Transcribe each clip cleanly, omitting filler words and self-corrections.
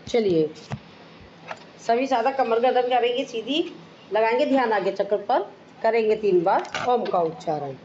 चलिए, सभी सादा कमर गर्दन करेंगे सीधी, लगाएंगे ध्यान आगे चक्र पर, करेंगे 3 बार ओम का उच्चारण।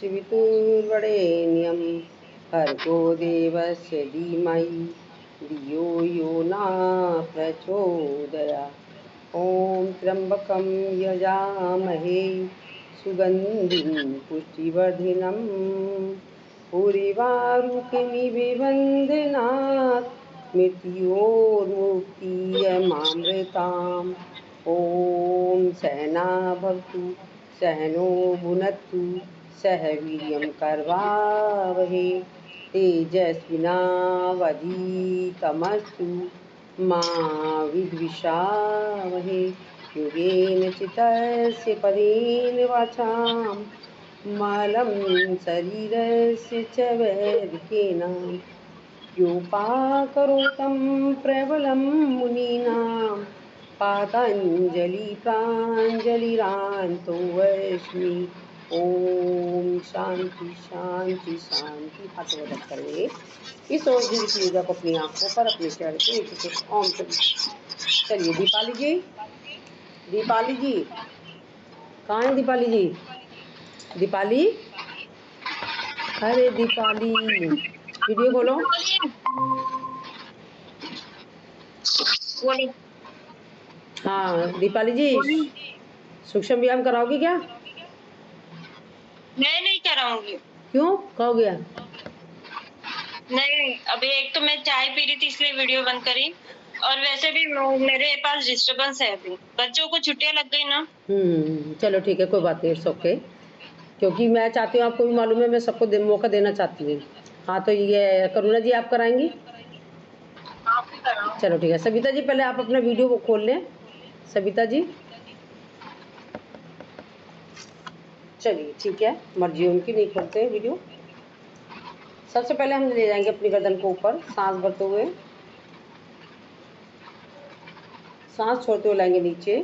वितुर्वरेण्यं भर्गो देवस्य धीमहि धियो यो न प्रचोदयात्। ॐ त्र्यम्बकं यजामहे सुगन्धिं पुष्टिवर्धिनं उर्वारुकमिव बन्धनात् मृत्योर्मुक्तियमामृताम्। ॐ सहना भवतु सहनो भुनक्तु सह वीर्यं करवावहै तेजस्विनावधीतमस्तु मा विद्विषावहै। योगेन चित्तस्य पदेन वाचां मलं शरीरस्य च वैरिकेण योपाकरोतं प्रबलं मुनीनां पातञ्जलि प्राञ्जलिरान्तो अस्मि। ओम शांति शांति शांति। हाथ बदल करेंगे इस ओर की ऊर्जा को अपनी आंखों पर, अपने चेहरे पे एक ओम चलिए दीपाली जी, दीपाली जी कहाँ है दीपाली जी? दीपाली, अरे दीपाली वीडियो खोलो। हाँ दीपाली जी, सूक्ष्म व्यायाम कराओगी क्या? मैं नहीं कराऊंगी। क्यों, कहो गया? नहीं, अभी एक तो मैं चाय पी रही थी इसलिए वीडियो बंद करी, और वैसे भी मेरे पास डिस्टर्बेंस है, अभी बच्चों को छुट्टियां लग गई ना। चलो ठीक है, कोई बात नहीं, इट्स ओके। क्योंकि मैं चाहती हूँ, आपको भी मालूम है, मैं सबको मौका देना चाहती हूँ। हाँ तो ये करुणा जी आप कराएंगी? चलो ठीक है। सविता जी पहले आप अपना वीडियो को खोल लें। सविता जी चलिए ठीक है, मर्जी उनकी, नहीं खोलते हैं वीडियो। सबसे पहले हम ले जाएंगे अपनी गर्दन को ऊपर, सांस भरते हुए, सांस छोड़ते हुए लाएंगे नीचे।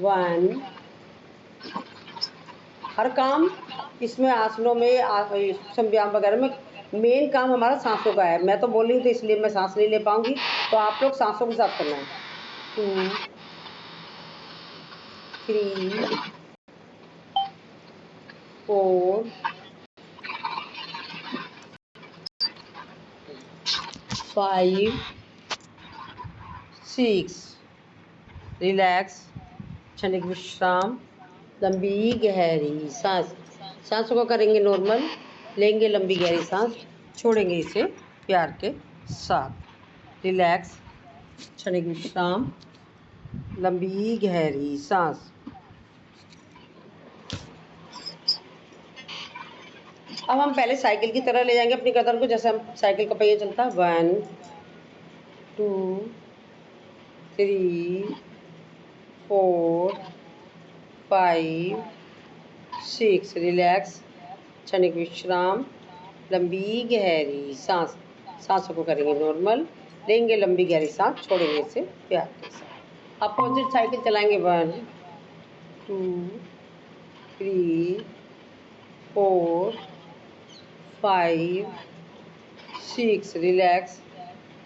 1। हर काम इसमें आसनों में सूक्ष्म व्यायाम वगैरह में मेन काम हमारा सांसों का है। मैं तो बोल रही हूँ तो इसलिए मैं सांस नहीं ले पाऊंगी, तो आप लोग सांसों के साथ करना है। 2 3 4 5 6। रिलैक्स, क्षणिक विश्राम, लंबी गहरी सांस। सांसों को करेंगे नॉर्मल, लेंगे लंबी गहरी सांस, छोड़ेंगे इसे प्यार के साथ। रिलैक्स, क्षणिक विश्राम, लंबी गहरी सांस। अब हम पहले साइकिल की तरह ले जाएंगे अपनी गर्दन को, जैसे हम साइकिल का पहिया चलता है। 1 2 3 4 5 6। रिलैक्स, क्षणिक विश्राम, लंबी गहरी सांस। सांसों को करेंगे नॉर्मल, लेंगे लंबी गहरी सांस, छोड़ेंगे इसे प्यार के साथ। अपोजिट साइकिल चलाएंगे। 1 2 3 4 5 6। रिलैक्स,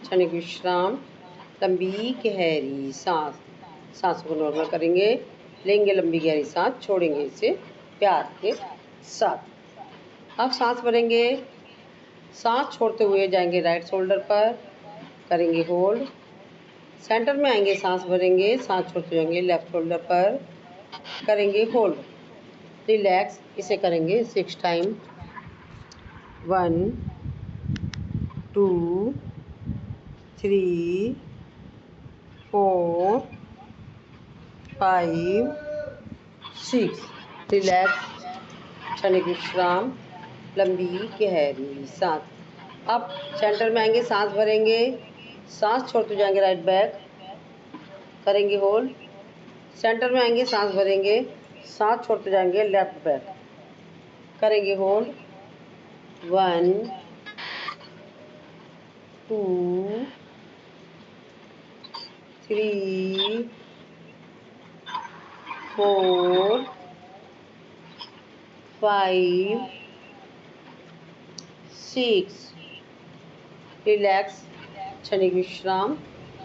क्षणिक विश्राम, लंबी गहरी सांस। सांसों को नॉर्मल करेंगे, लेंगे लंबी गहरी सांस, छोड़ेंगे इसे प्यार के साथ। अब सांस भरेंगे, सांस छोड़ते हुए जाएंगे राइट शोल्डर पर, करेंगे होल्ड। सेंटर में आएंगे, सांस भरेंगे, सांस छोड़ते जाएंगे लेफ्ट शोल्डर पर, करेंगे होल्ड। रिलैक्स, इसे करेंगे 6 टाइम। 1 2 3 4 5 6। रिलैक्स, क्षणिक विश्राम, लंबी गहरी सांस। अब सेंटर में आएंगे, सांस भरेंगे, सांस छोड़ते जाएंगे, राइट बैक करेंगे होल्ड। सेंटर में आएंगे, सांस भरेंगे, सांस छोड़ते जाएंगे, लेफ्ट बैक करेंगे होल्ड। 1 2 3 4 5 6। रिलैक्स, क्षणिक विश्राम,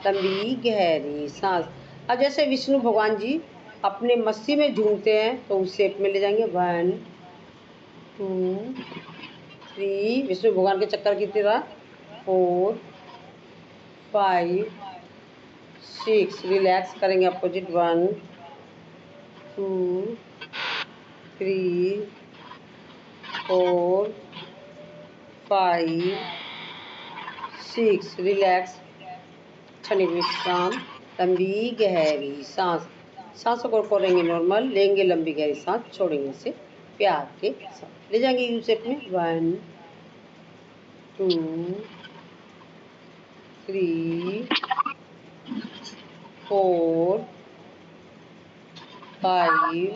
लंबी गहरी सांस। अब जैसे विष्णु भगवान जी अपने मस्ती में झूमते हैं तो उस शेप में ले जाएंगे। 1 2 3, विष्णु भगवान के चक्कर की तरह। 4 5 6। रिलैक्स करेंगे अपोजिट। 1 2 3 4 5 6। रिलैक्स, क्षणिक विश्राम, लंबी गहरी सांस। सांसों को करेंगे नॉर्मल, लेंगे लंबी गहरी सांस, छोड़ेंगे इसे प्यार के साथ। ले जाएंगे यू शेप में। 1 2 3 4 5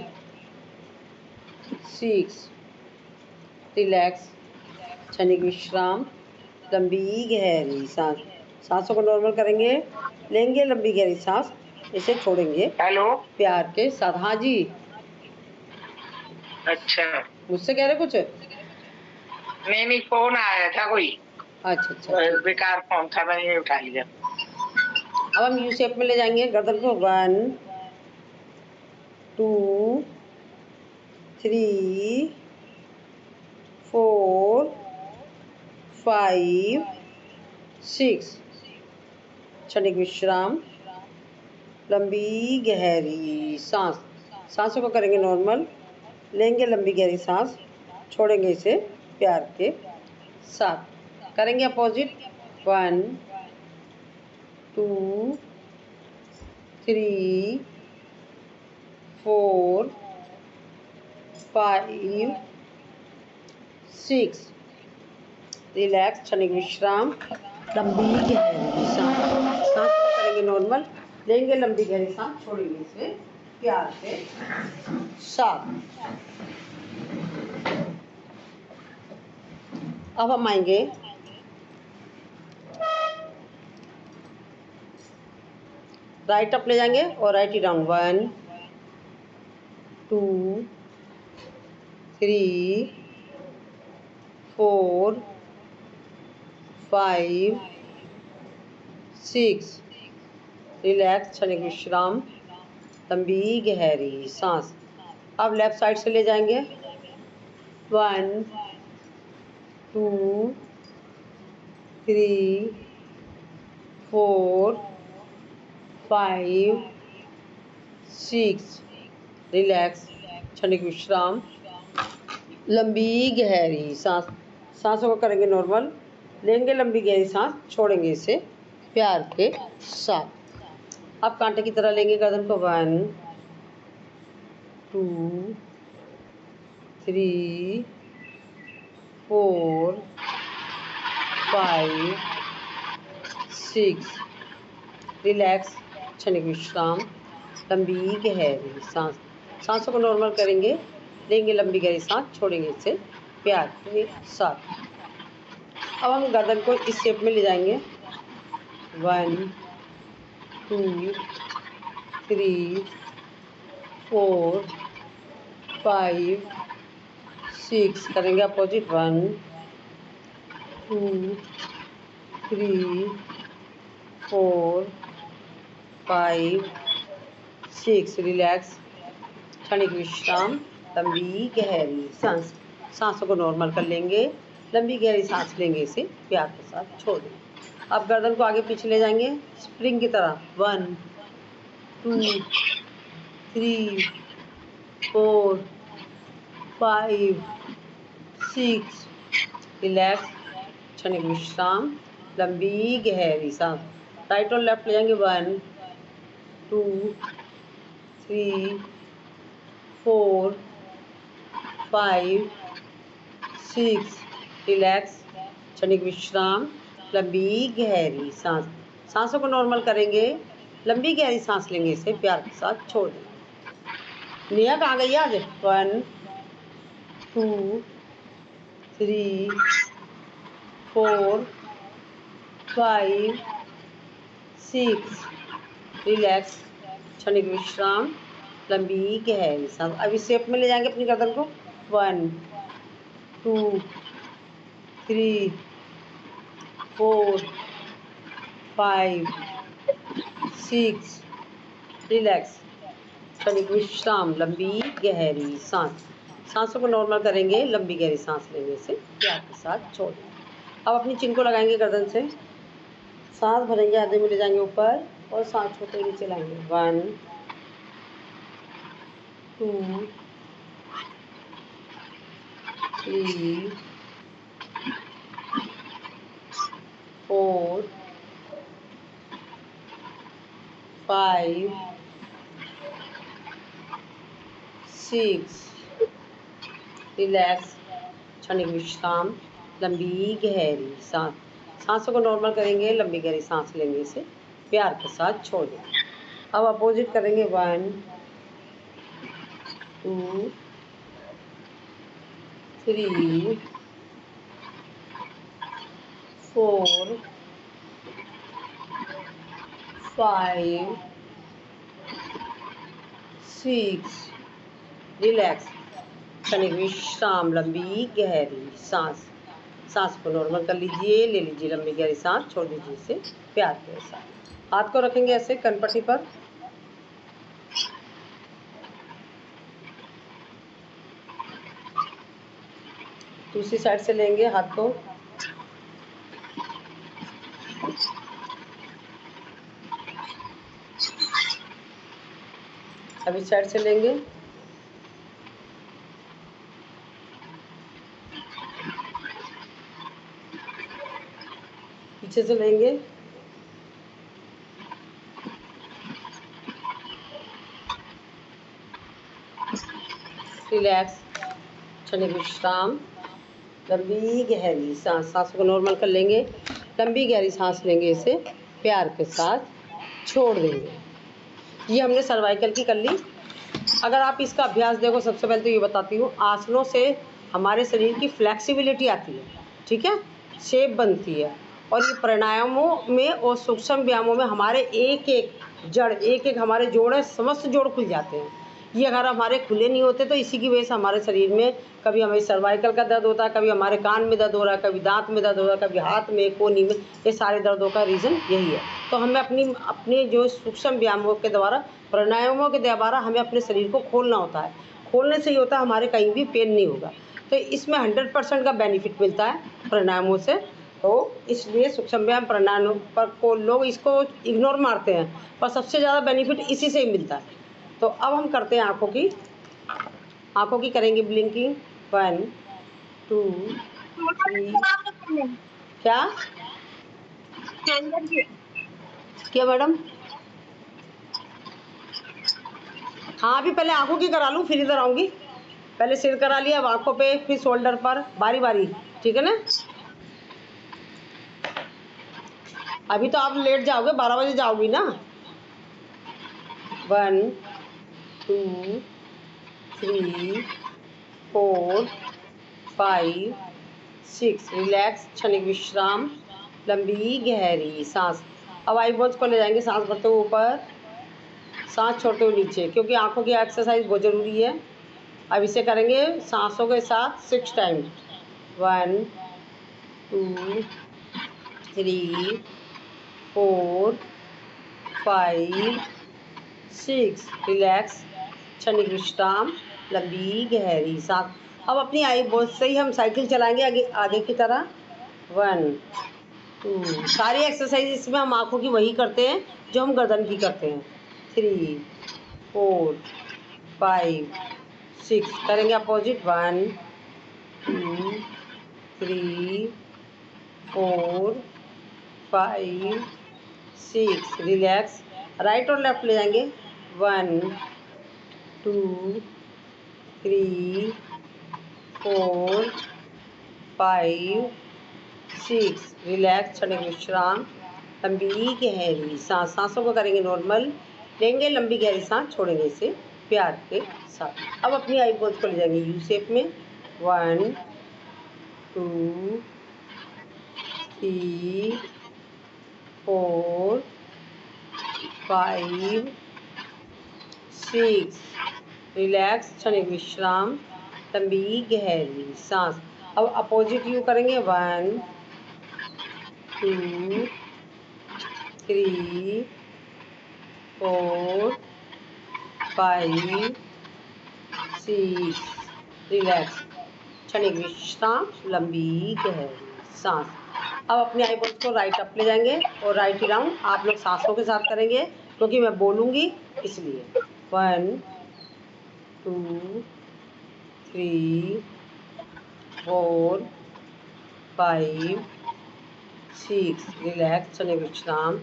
6। रिलैक्स, क्षणिक विश्राम, लंबी गहरी सांस। सांसों को नॉर्मल करेंगे, लेंगे लंबी गहरी सांस, इसे छोड़ेंगे हेलो। प्यार के साथ। हाँ जी, अच्छा, मुझसे कह रहे कुछ? नहीं फोन आया था कोई। अच्छा अच्छा, ठीक। बेकार फोन था, मैंने उठा लिया। अब हम यू शेप में ले जाएंगे गर्दन को। 1 2 3 4 5 6। क्षणिक विश्राम, लंबी गहरी सांस। सांसों को करेंगे नॉर्मल, लेंगे लंबी गहरी सांस, छोड़ेंगे इसे प्यार के साथ। करेंगे अपोजिट। 1 2 3 4 5 6। रिलैक्स, क्षणिक विश्राम, लंबी गहरी सांस। सांस को करेंगे नॉर्मल, लेंगे लंबी गहरी सांस, छोड़ेंगे इसे प्यार से साथ। अब हम आएंगे राइट अप ले जाएंगे और राइट ही डाउन। 1 2 3 4 5 6। रिलैक्स, क्षणिक विश्राम, लंबी गहरी सांस। अब लेफ्ट साइड से ले जाएंगे। 1 2 3 4 5 6। रिलैक्स, क्षणिक विश्राम, लंबी गहरी सांस। सांसों को करेंगे नॉर्मल, लेंगे लंबी गहरी सांस, छोड़ेंगे इसे प्यार के साथ। अब कांटे की तरह लेंगे गर्दन को। 1 2 3 4 5 6। रिलैक्स, क्षणिक विश्राम, लंबी गहरी सांस। सांसों को नॉर्मल करेंगे, लेंगे लंबी गहरी सांस, छोड़ेंगे इसे प्यार के साथ। अब हम गर्दन को इस शेप में ले जाएंगे। 1 2 3 4 5 6। करेंगे अपोजिट। 1 2 3 4 5 6। रिलैक्स, क्षणिक विश्राम, लंबी गहरी सांस। सांसों को नॉर्मल कर लेंगे, लंबी गहरी सांस लेंगे, इसे प्यार के साथ छोड़ देंगे। अब गर्दन को आगे पीछे ले जाएंगे स्प्रिंग की तरह। 1 2 3 4 5 6। रिलैक्स, क्षणिक विश्राम, लंबी गहरी सांस। राइट और लेफ्ट ले जाएंगे। 1 2 3 4 5 6। रिलैक्स, क्षणिक विश्राम, लंबी गहरी सांस। सांसों को नॉर्मल करेंगे, लंबी गहरी सांस लेंगे, इसे प्यार के साथ छोड़ देंगे। नेहा कहाँ गई आज? 1 2 3 4 5 6। रिलैक्स, क्षणिक विश्राम, लंबी गहरी सांस। अभी शेप में ले जाएंगे अपनी गर्दन को। 1 2 3 4 5 6। रिलैक्स, क्षणिक विश्राम, लंबी गहरी सांस। सांसों को नॉर्मल करेंगे, लंबी गहरी सांस लेने से प्यार के साथ छोड़ देंगे। अब अपनी चिन को लगाएंगे गर्दन से, सांस भरेंगे, आधे में ले जाएंगे ऊपर और सांस छोड़ते हुए नीचे लाएंगे। 1 2 3 4 5 6। रिलैक्स, क्षणिक विश्राम, लंबी गहरी सांस। सांसों को नॉर्मल करेंगे, लंबी गहरी सांस लेंगे, इसे प्यार के साथ छोड़ देंगे। अब अपोजिट करेंगे। 1 2 3 4 5 6। रिलैक्स, क्षणिक विश्राम, लंबी गहरी सांस। सांस को नॉर्मल कर लीजिए, ले लीजिए लंबी गहरी सांस, छोड़ दीजिए इसे प्यार के साथ। हाथ को रखेंगे ऐसे कनपट्टी पर, दूसरी साइड से लेंगे हाथ को, अब इस साइड से लेंगे, पीछे से लेंगे, रिलैक्स, क्षणिक विश्राम, लंबी गहरी सांस। सांसों को नॉर्मल कर लेंगे, लंबी गहरी सांस लेंगे, इसे प्यार के साथ छोड़ देंगे। ये हमने सर्वाइकल की कर ली। अगर आप इसका अभ्यास देखो, सबसे पहले तो ये बताती हूँ, आसनों से हमारे शरीर की फ्लेक्सिबिलिटी आती है, ठीक है, शेप बनती है। और ये प्राणायामों में और सूक्ष्म व्यायामों में हमारे एक एक जड़, एक एक हमारे जोड़ है, समस्त जोड़ खुल जाते हैं। ये अगर हमारे खुले नहीं होते तो इसी की वजह से हमारे शरीर में कभी हमें सर्वाइकल का दर्द होता है, कभी हमारे कान में दर्द हो रहा है, कभी दांत में दर्द हो रहा है, कभी हाथ में, कोहनी में। ये सारे दर्दों का रीज़न यही है। तो हमें अपने जो सूक्ष्म व्यायामों के द्वारा, प्राणायामों के द्वारा हमें अपने शरीर को खोलना होता है। खोलने से ही होता है हमारे कहीं भी पेन नहीं होगा। तो इसमें 100% का बेनिफिट मिलता है प्राणायामों से। तो इसलिए सूक्ष्म व्यायाम प्राणायाम पर को लोग इसको इग्नोर मारते हैं, पर सबसे ज़्यादा बेनिफिट इसी से ही मिलता है। तो अब हम करते हैं आँखों की करेंगे ब्लिंकिंग। 1 2 3। क्या क्या मैडम? हाँ, अभी पहले आँखों की करा लूँ, फिर इधर आऊँगी। पहले सिर करा लिया, अब आँखों पे, फिर शोल्डर पर, बारी बारी, ठीक है ना? अभी तो आप लेट जाओगे, 12 बजे जाओगी ना। 1 2 3 4 5 6। रिलैक्स, क्षणिक विश्राम, लंबी गहरी सांस। अब आईब्रोज को ले जाएंगे, सांस भरते हुए ऊपर, सांस छोड़ते हुए नीचे, क्योंकि आंखों की एक्सरसाइज बहुत ज़रूरी है। अब इसे करेंगे सांसों के साथ 6 टाइम। 1 2 3 4 5 6। रिलैक्स, क्षणिक विश्राम, लंबी गहरी सांस। अब अपनी आईब्रोज से ही हम साइकिल चलाएंगे आगे की तरह। 1 2। सारी एक्सरसाइज इसमें हम आँखों की वही करते हैं जो हम गर्दन की करते हैं। 3 4 5 6। करेंगे अपोजिट। 1 2 3 4 5 6। रिलैक्स, राइट और लेफ्ट ले जाएंगे। 1 2 3 4 5 6 रिलैक्स, क्षणिक विश्राम, लंबी गहरी सांस। सांसों को करेंगे नॉर्मल, लेंगे लंबी गहरी सांस, छोड़ेंगे इसे प्यार के साथ। अब अपनी आईब्रोज को ले जाएंगे यू शेप में। 1 2 3 4 5 6 रिलैक्स, क्षणिक विश्राम, लंबी गहरी सांस। अब अपोजिट यू करेंगे। 1 2 3 4 5 6 रिलैक्स, क्षणिक विश्राम, लंबी गहरी सांस। अब अपने आईब्रोज को राइट अप ले जाएंगे और राइट डाउन आप लोग सांसों के साथ करेंगे क्योंकि मैं बोलूँगी इसलिए। 1 2 3 4 5 6 रिलैक्स, क्षणिक विश्राम,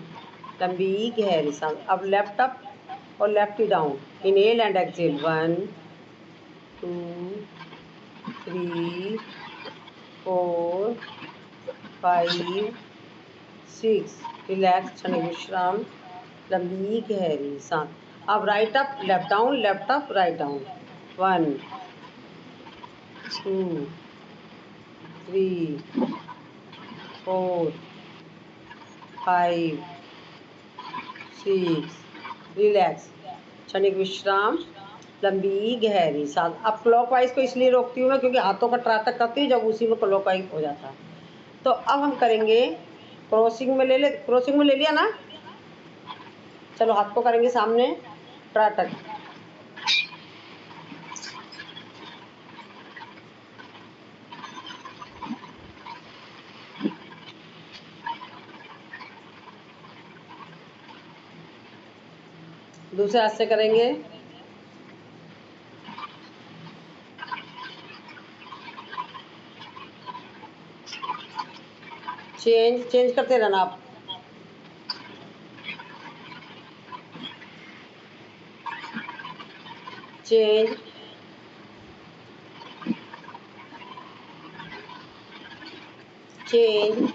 लंबी गहरी सांस। अब लेफ्ट अप और left down, inhale and exhale. 1 2 3 4 5 6 relax, क्षणिक विश्राम, लंबी गहरी सांस। अब right up left down, left up write down. 1 2 3 4 5 6 relax, क्षणिक विश्राम, लंबी गहरी सांस। अब क्लॉकवाइज को इसलिए रोकती हूँ मैं क्योंकि हाथों का ट्राटक करती हूँ जब उसी में क्लॉकवाइज हो जाता है। तो अब हम करेंगे क्रॉसिंग में क्रॉसिंग में ले लिया ना। चलो हाथ को करेंगे सामने ट्राटक। दूसरे हाथ से करेंगे। चेंज करते रहना आप। Change change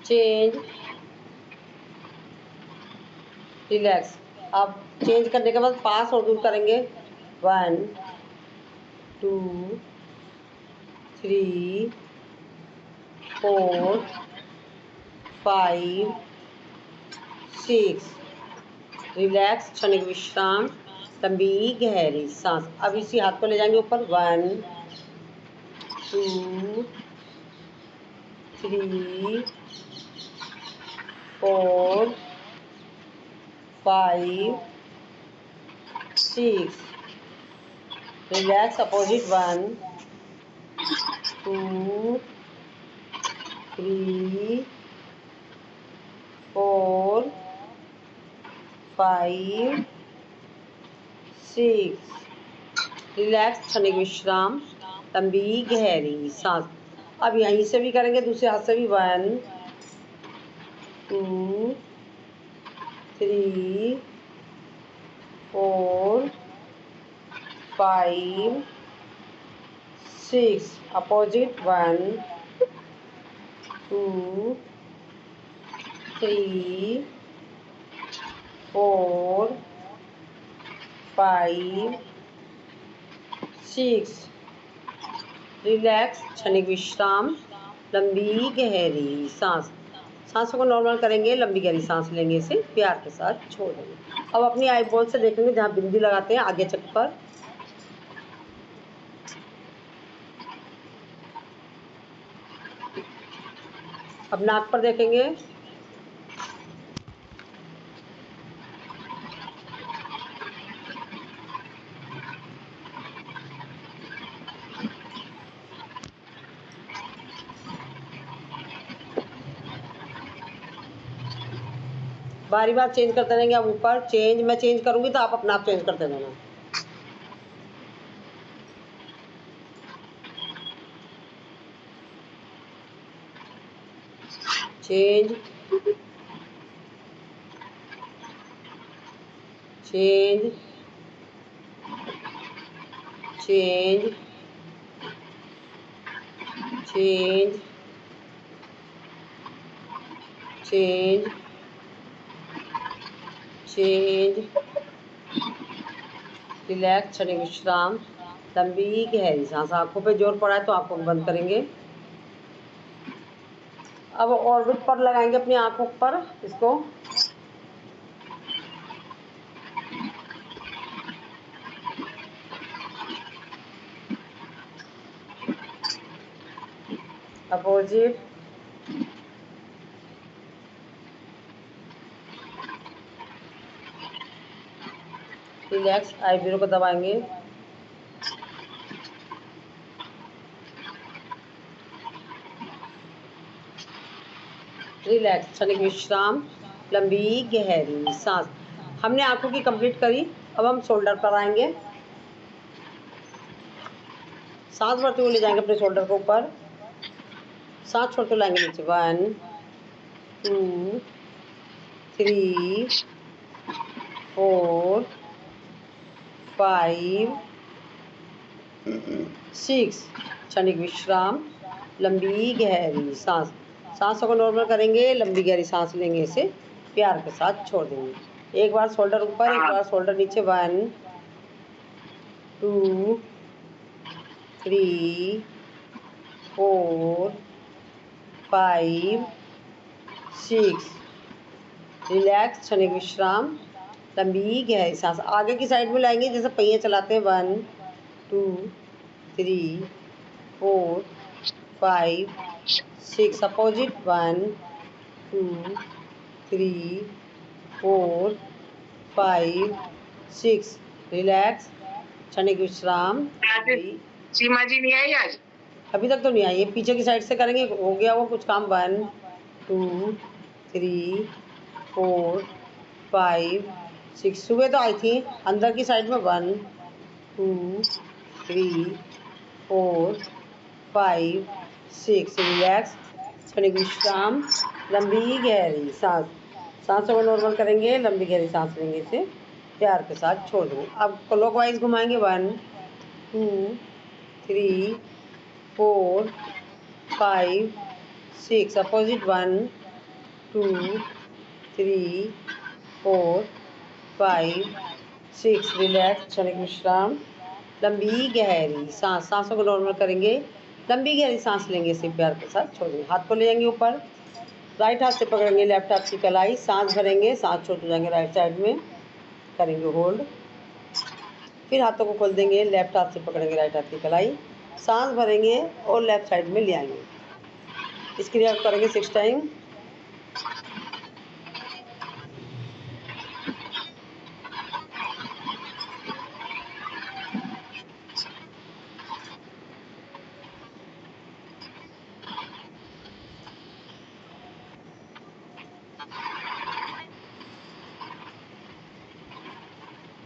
change relax. अब चेंज करने के बाद पास और दूर करेंगे। 1 2 3 4 5 6 रिलैक्स, क्षणिक विश्राम, लंबी गहरी सांस। अब इसी हाथ को ले जाएंगे ऊपर। 1 2 3 4 5 6 रिलैक्स, अपोजिट। 1 2 3 4 5 6 रिलैक्स, क्षणिक विश्राम, लंबी गहरी सांस। अब यहीं से भी करेंगे, दूसरे हाथ से भी। 1 2 3 4 5 6 अपोजिट। 1 2 3 4 5 6 रिलैक्स, क्षणिक विश्राम, लंबी गहरी सांस। सांसों को नॉर्मल करेंगे, लंबी गहरी सांस लेंगे, इसे प्यार के साथ छोड़ देंगे। अब अपनी आईबॉल से देखेंगे जहाँ बिंदी लगाते हैं आगे चक पर। अब नाक पर देखेंगे। बारी बार चेंज करते रहेंगे। अब ऊपर चेंज, मैं चेंज करूंगी तो आप अपना आप चेंज करते रहना। Change change change change, change, change, relax, क्षणिक विश्राम, लंबी गहरी सांस। आंखों पे जोर पड़ा है तो आंखों को बंद करेंगे। अब ऑर्बिट पर लगाएंगे अपनी आंखों पर इसको। अपोजिट, रिलैक्स, आईब्रो को दबाएंगे। रिलैक्स, क्षणिक विश्राम, लंबी गहरी सांस। हमने आंखों की कंप्लीट करी। अब हम शोल्डर पर आएंगे। सांस भरते हुए ले जाएंगे अपने शोल्डर को ऊपर। सांस छोड़ते लाएंगे नीचे। 1 2 3 4 5 6। क्षणिक विश्राम, लंबी गहरी सांस। सांसों को नॉर्मल करेंगे, लंबी गहरी सांस लेंगे, इसे प्यार के साथ छोड़ देंगे। एक बार शोल्डर ऊपर, एक बार शोल्डर नीचे। 1 2 3 4 5 6। रिलैक्स, क्षणिक विश्राम, लंबी गहरी सांस। आगे की साइड में लाएंगे जैसे पहिए चलाते हैं। 1 2 3 4 5 6। अपोजिट। 1 2 3 4 5 6। रिलैक्स, क्षणिक विश्राम, लंबी। सीमा जी नहीं आई आज? अभी तक तो नहीं आई है, पीछे की साइड से करेंगे। हो गया वो कुछ काम। 1 2 3 4 5 6। सुबह तो आई थी अंदर की साइड में। 1 2 3 4 5 6। रिलैक्स, क्षणिक विश्राम, लंबी गहरी सांस। सांसों को नॉर्मल करेंगे, लंबी गहरी सांस लेंगे, इसे प्यार के साथ छोड़ देंगे। अब क्लॉकवाइज घुमाएंगे। 1 2 3 4 5 6। अपोजिट। 1 2 3 4 5 6। रिलैक्स, क्षणिक विश्राम, लंबी गहरी सांस। सांसों को नॉर्मल करेंगे, लंबी गहरी सांस लेंगे, इसे प्यार के साथ छोड़ देंगे। हाथ को ले जाएंगे ऊपर। राइट हाथ से पकड़ेंगे लेफ्ट हाथ की कलाई। सांस भरेंगे, सांस छोड़ते जाएंगे राइट साइड में। करेंगे होल्ड। फिर हाथों को खोल देंगे। लेफ्ट हाथ से पकड़ेंगे राइट हाथ की कलाई। सांस भरेंगे और लेफ्ट साइड में ले आएंगे। इस क्रिया को करेंगे 6 टाइम।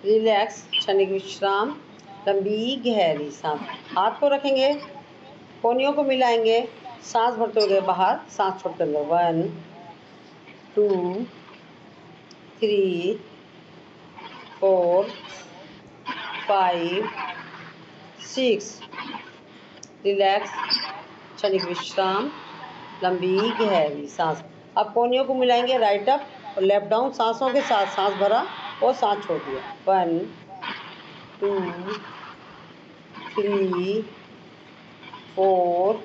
रिलैक्स, क्षणिक विश्राम, लंबी गहरी सांस। हाथ को रखेंगे, कोहनियों को मिलाएंगे। सांस भरते हुए बाहर, सांस छोड़ते अंदर। 1 2 3 4 5 6। रिलैक्स, क्षणिक विश्राम, लंबी गहरी सांस। अब कोहनियों को मिलाएंगे, राइट अप और लेफ्ट डाउन। सांसों के साथ सांस भरा और सांस छोड़ दिया। 1 2 3 4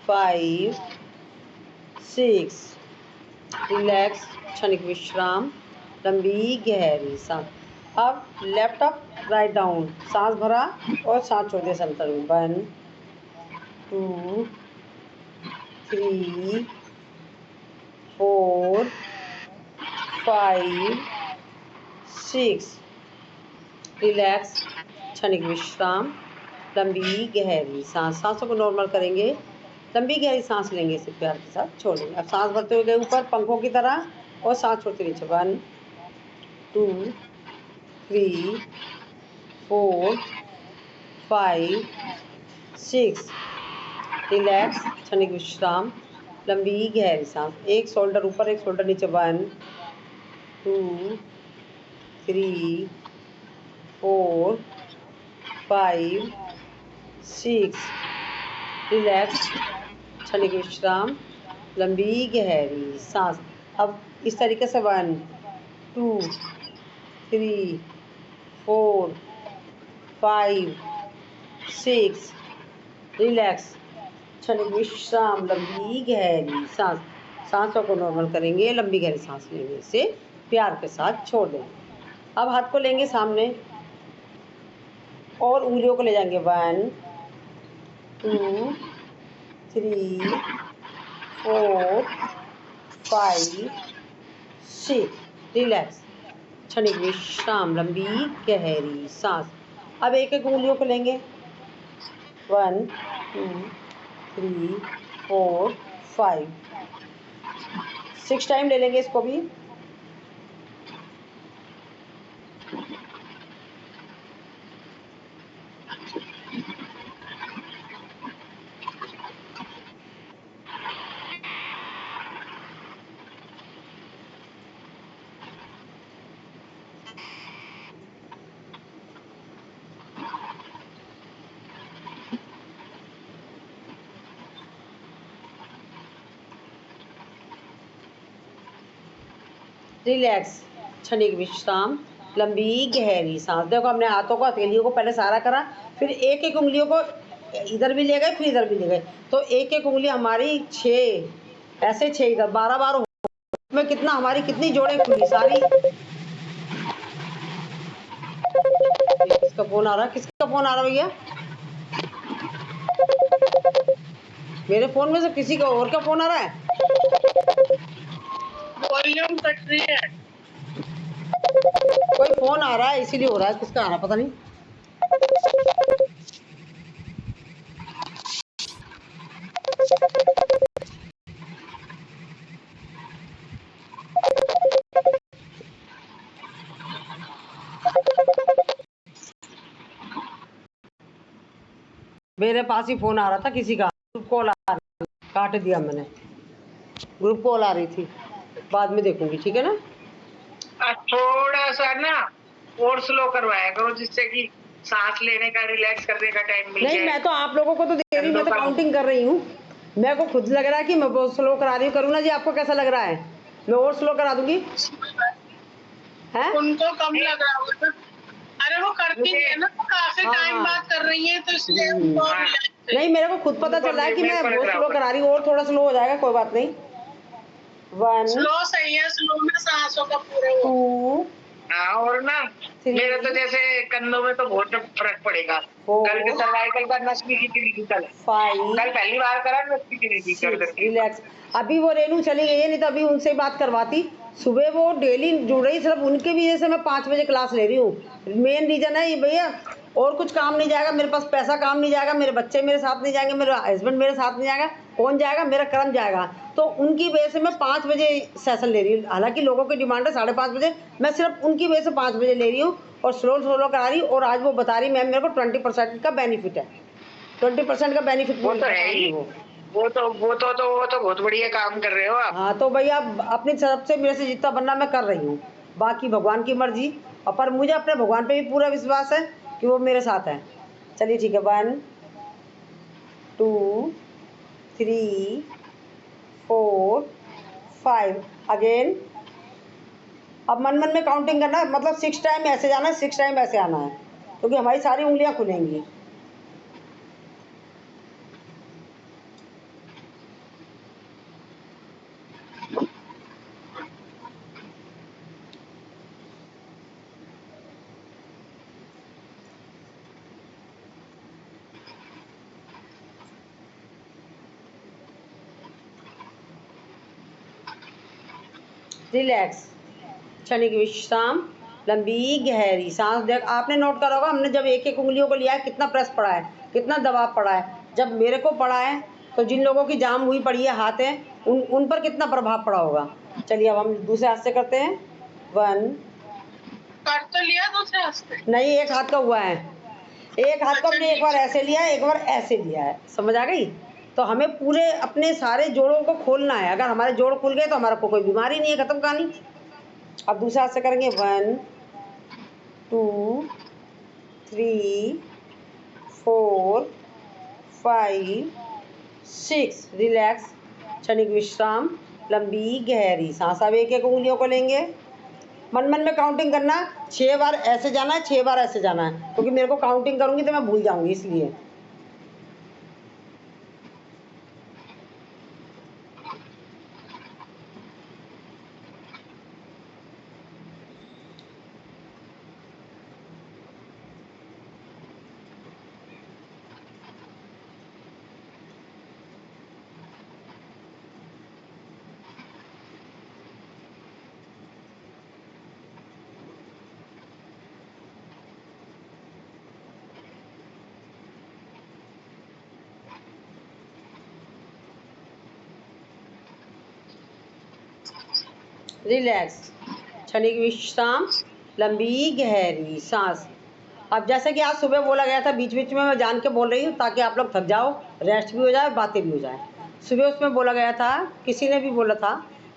5 6। रिलैक्स, क्षणिक विश्राम, लंबी गहरी सांस। अब लेफ्ट अप राइट डाउन। सांस भरा और सांस छोड़ दिया सेंटर में। 1 2 3 4 5 6। रिलैक्स, क्षणिक विश्राम, लंबी गहरी सांस। सांसों को नॉर्मल करेंगे, लंबी गहरी सांस लेंगे, इसे प्यार के साथ छोड़ेंगे। अब सांस भरते हुए गए ऊपर पंखों की तरह और सांस छोड़ते नीचे। 1 2 3 4 5 6। रिलैक्स, क्षणिक विश्राम, लंबी गहरी सांस। एक शोल्डर ऊपर, एक शोल्डर नीचे। 1 2 3 4 5 6। रिलैक्स, क्षणिक विश्राम, लंबी गहरी सांस। अब इस तरीके से 1 2 3 4 5 6 रिलैक्स, क्षणिक विश्राम, लंबी गहरी सांस। सांसों को नॉर्मल करेंगे, लंबी गहरी सांस लेने से प्यार के साथ छोड़ देंगे। अब हाथ को लेंगे सामने और उंगलियों को ले जाएंगे 1 2 3 4 5 6 रिलैक्स, क्षणिक विश्राम, लंबी गहरी सांस। अब एक एक उंगलियों को लेंगे 1 2 3 4 5 6 टाइम ले लेंगे इसको भी। रिलैक्स, क्षणिक विश्राम, लंबी गहरी सांस। देखो हमने हाथों को, हथेलियों को पहले सहारा करा, फिर एक एक उंगलियों को इधर भी ले गए, फिर इधर भी ले गए, तो एक एक उंगली हमारी 6 ऐसे 6 इधर 12 बार में कितना हमारी कितनी जोड़ें खुली सारी। किसका फोन आ रहा है? किसका फोन आ रहा है भैया? मेरे फोन में से किसी का और का फोन आ रहा है? वॉल्यूम कट रही है। कोई फोन आ रहा है इसीलिए हो रहा है, किसका आ रहा है पता नहीं। मेरे पास ही फोन आ रहा था किसी का, ग्रुप कॉल आ रही, काट दिया मैंने। ग्रुप कॉल आ रही थी, बाद में देखूंगी, ठीक है ना। थोड़ा सा ना और स्लो करवाया करो, जिससे कि सांस लेने का, रिलैक्स करने का टाइम मिल जाए। नहीं, मैं तो आप लोगों को तो दे रही हूँ, मैं तो काउंटिंग कर रही हूँ। मेरे को खुद लग रहा है कि मैं बहुत स्लो करा रही हूँ। करूँ ना जी? आपको कैसा लग रहा है? मैं और स्लो करा दूंगी है? उनको कम लग रहा होगा। अरे वो करती है ना, काफी टाइम बाद कर रही है, तो इसलिए उनको नहीं, मेरे को खुद पता चल रहा है कि मैं बहुत स्लो करा रही हूँ, और थोड़ा स्लो हो जाएगा, कोई बात नहीं। 1 स्लो सही है, स्लो में सांसों का पूरा 2 हाँ, और ना मेरे तो जैसे कंधों में तो बहुत फर्क पड़ेगा। कल के सर्वाइकल का नस भी खींच ली, कल 5 पहली बार करा, नस भी खींच ली। रिलैक्स। अभी वो रेनू चली गई है, नहीं तो अभी उनसे बात करवाती। सुबह वो डेली जुड़ रही, सिर्फ उनके वजह से मैं 5 बजे क्लास ले रही हूँ। मेन रीजन है ये भैया, और कुछ काम नहीं जाएगा मेरे पास, पैसा काम नहीं जाएगा, मेरे बच्चे मेरे साथ नहीं जाएंगे, मेरा हस्बैंड मेरे साथ नहीं जाएगा, कौन जाएगा? मेरा कर्म जाएगा। तो उनकी वजह से मैं 5 बजे सेशन ले रही हूँ। हालांकि लोगों की डिमांड है 5:30 बजे, मैं सिर्फ उनकी वजह से 5 बजे ले रही हूँ और स्लो करा रही हूँ। और आज वो बता रही मैम, मेरे को 20% का बेनिफिट है, 20% का बेनिफिट वो तो है ही। वो तो बहुत बढ़िया काम कर रहे हो आप। हाँ, तो भैया अपनी तरफ से मेरे से जितना बनना मैं कर रही हूँ, बाकी भगवान की मर्जी। और पर मुझे अपने भगवान पे भी पूरा विश्वास है कि वो मेरे साथ है। चलिए ठीक है, 1 2 3 4 5 अगेन। अब मन मन में काउंटिंग करना है, मतलब 6 टाइम ऐसे जाना है, 6 टाइम ऐसे आना है, क्योंकि हमारी सारी उंगलियां खुलेंगी। रिलैक्स, क्षणिक विश्राम, लंबी गहरी सांस। देख आपने नोट करा होगा, हमने जब एक एक उंगलियों को लिया है, कितना प्रेस पड़ा है, कितना दबाव पड़ा है। जब मेरे को पड़ा है, तो जिन लोगों की जाम हुई पड़ी है हाथ है, उन पर कितना प्रभाव पड़ा होगा। चलिए अब हम दूसरे हाथ से करते हैं। 1 कर तो लिया दूसरे हाथ से? नहीं, एक हाथ का हुआ है। एक हाथ को हमने एक बार ऐसे लिया है, एक बार ऐसे लिया है, समझ आ गई? तो हमें पूरे अपने सारे जोड़ों को खोलना है। अगर हमारे जोड़ खुल गए तो हमारा कोई बीमारी नहीं है, खत्म कहानी। अब दूसरे हाथ से करेंगे। 1 2 3 4 5 6 रिलैक्स, क्षणिक विश्राम, लंबी गहरी सांस। अब एक एक उंगलियों को लेंगे, मन मन में काउंटिंग करना, 6 बार ऐसे जाना है, 6 बार ऐसे जाना है, क्योंकि मेरे को काउंटिंग करूंगी तो मैं भूल जाऊंगी इसलिए। रिलैक्स, क्षणिक विश्राम, लंबी गहरी सांस। अब जैसे कि आज सुबह बोला गया था, बीच बीच में मैं जान के बोल रही हूँ ताकि आप लोग थक जाओ, रेस्ट भी हो जाए, बातें भी हो जाए। सुबह उसमें बोला गया था, किसी ने भी बोला था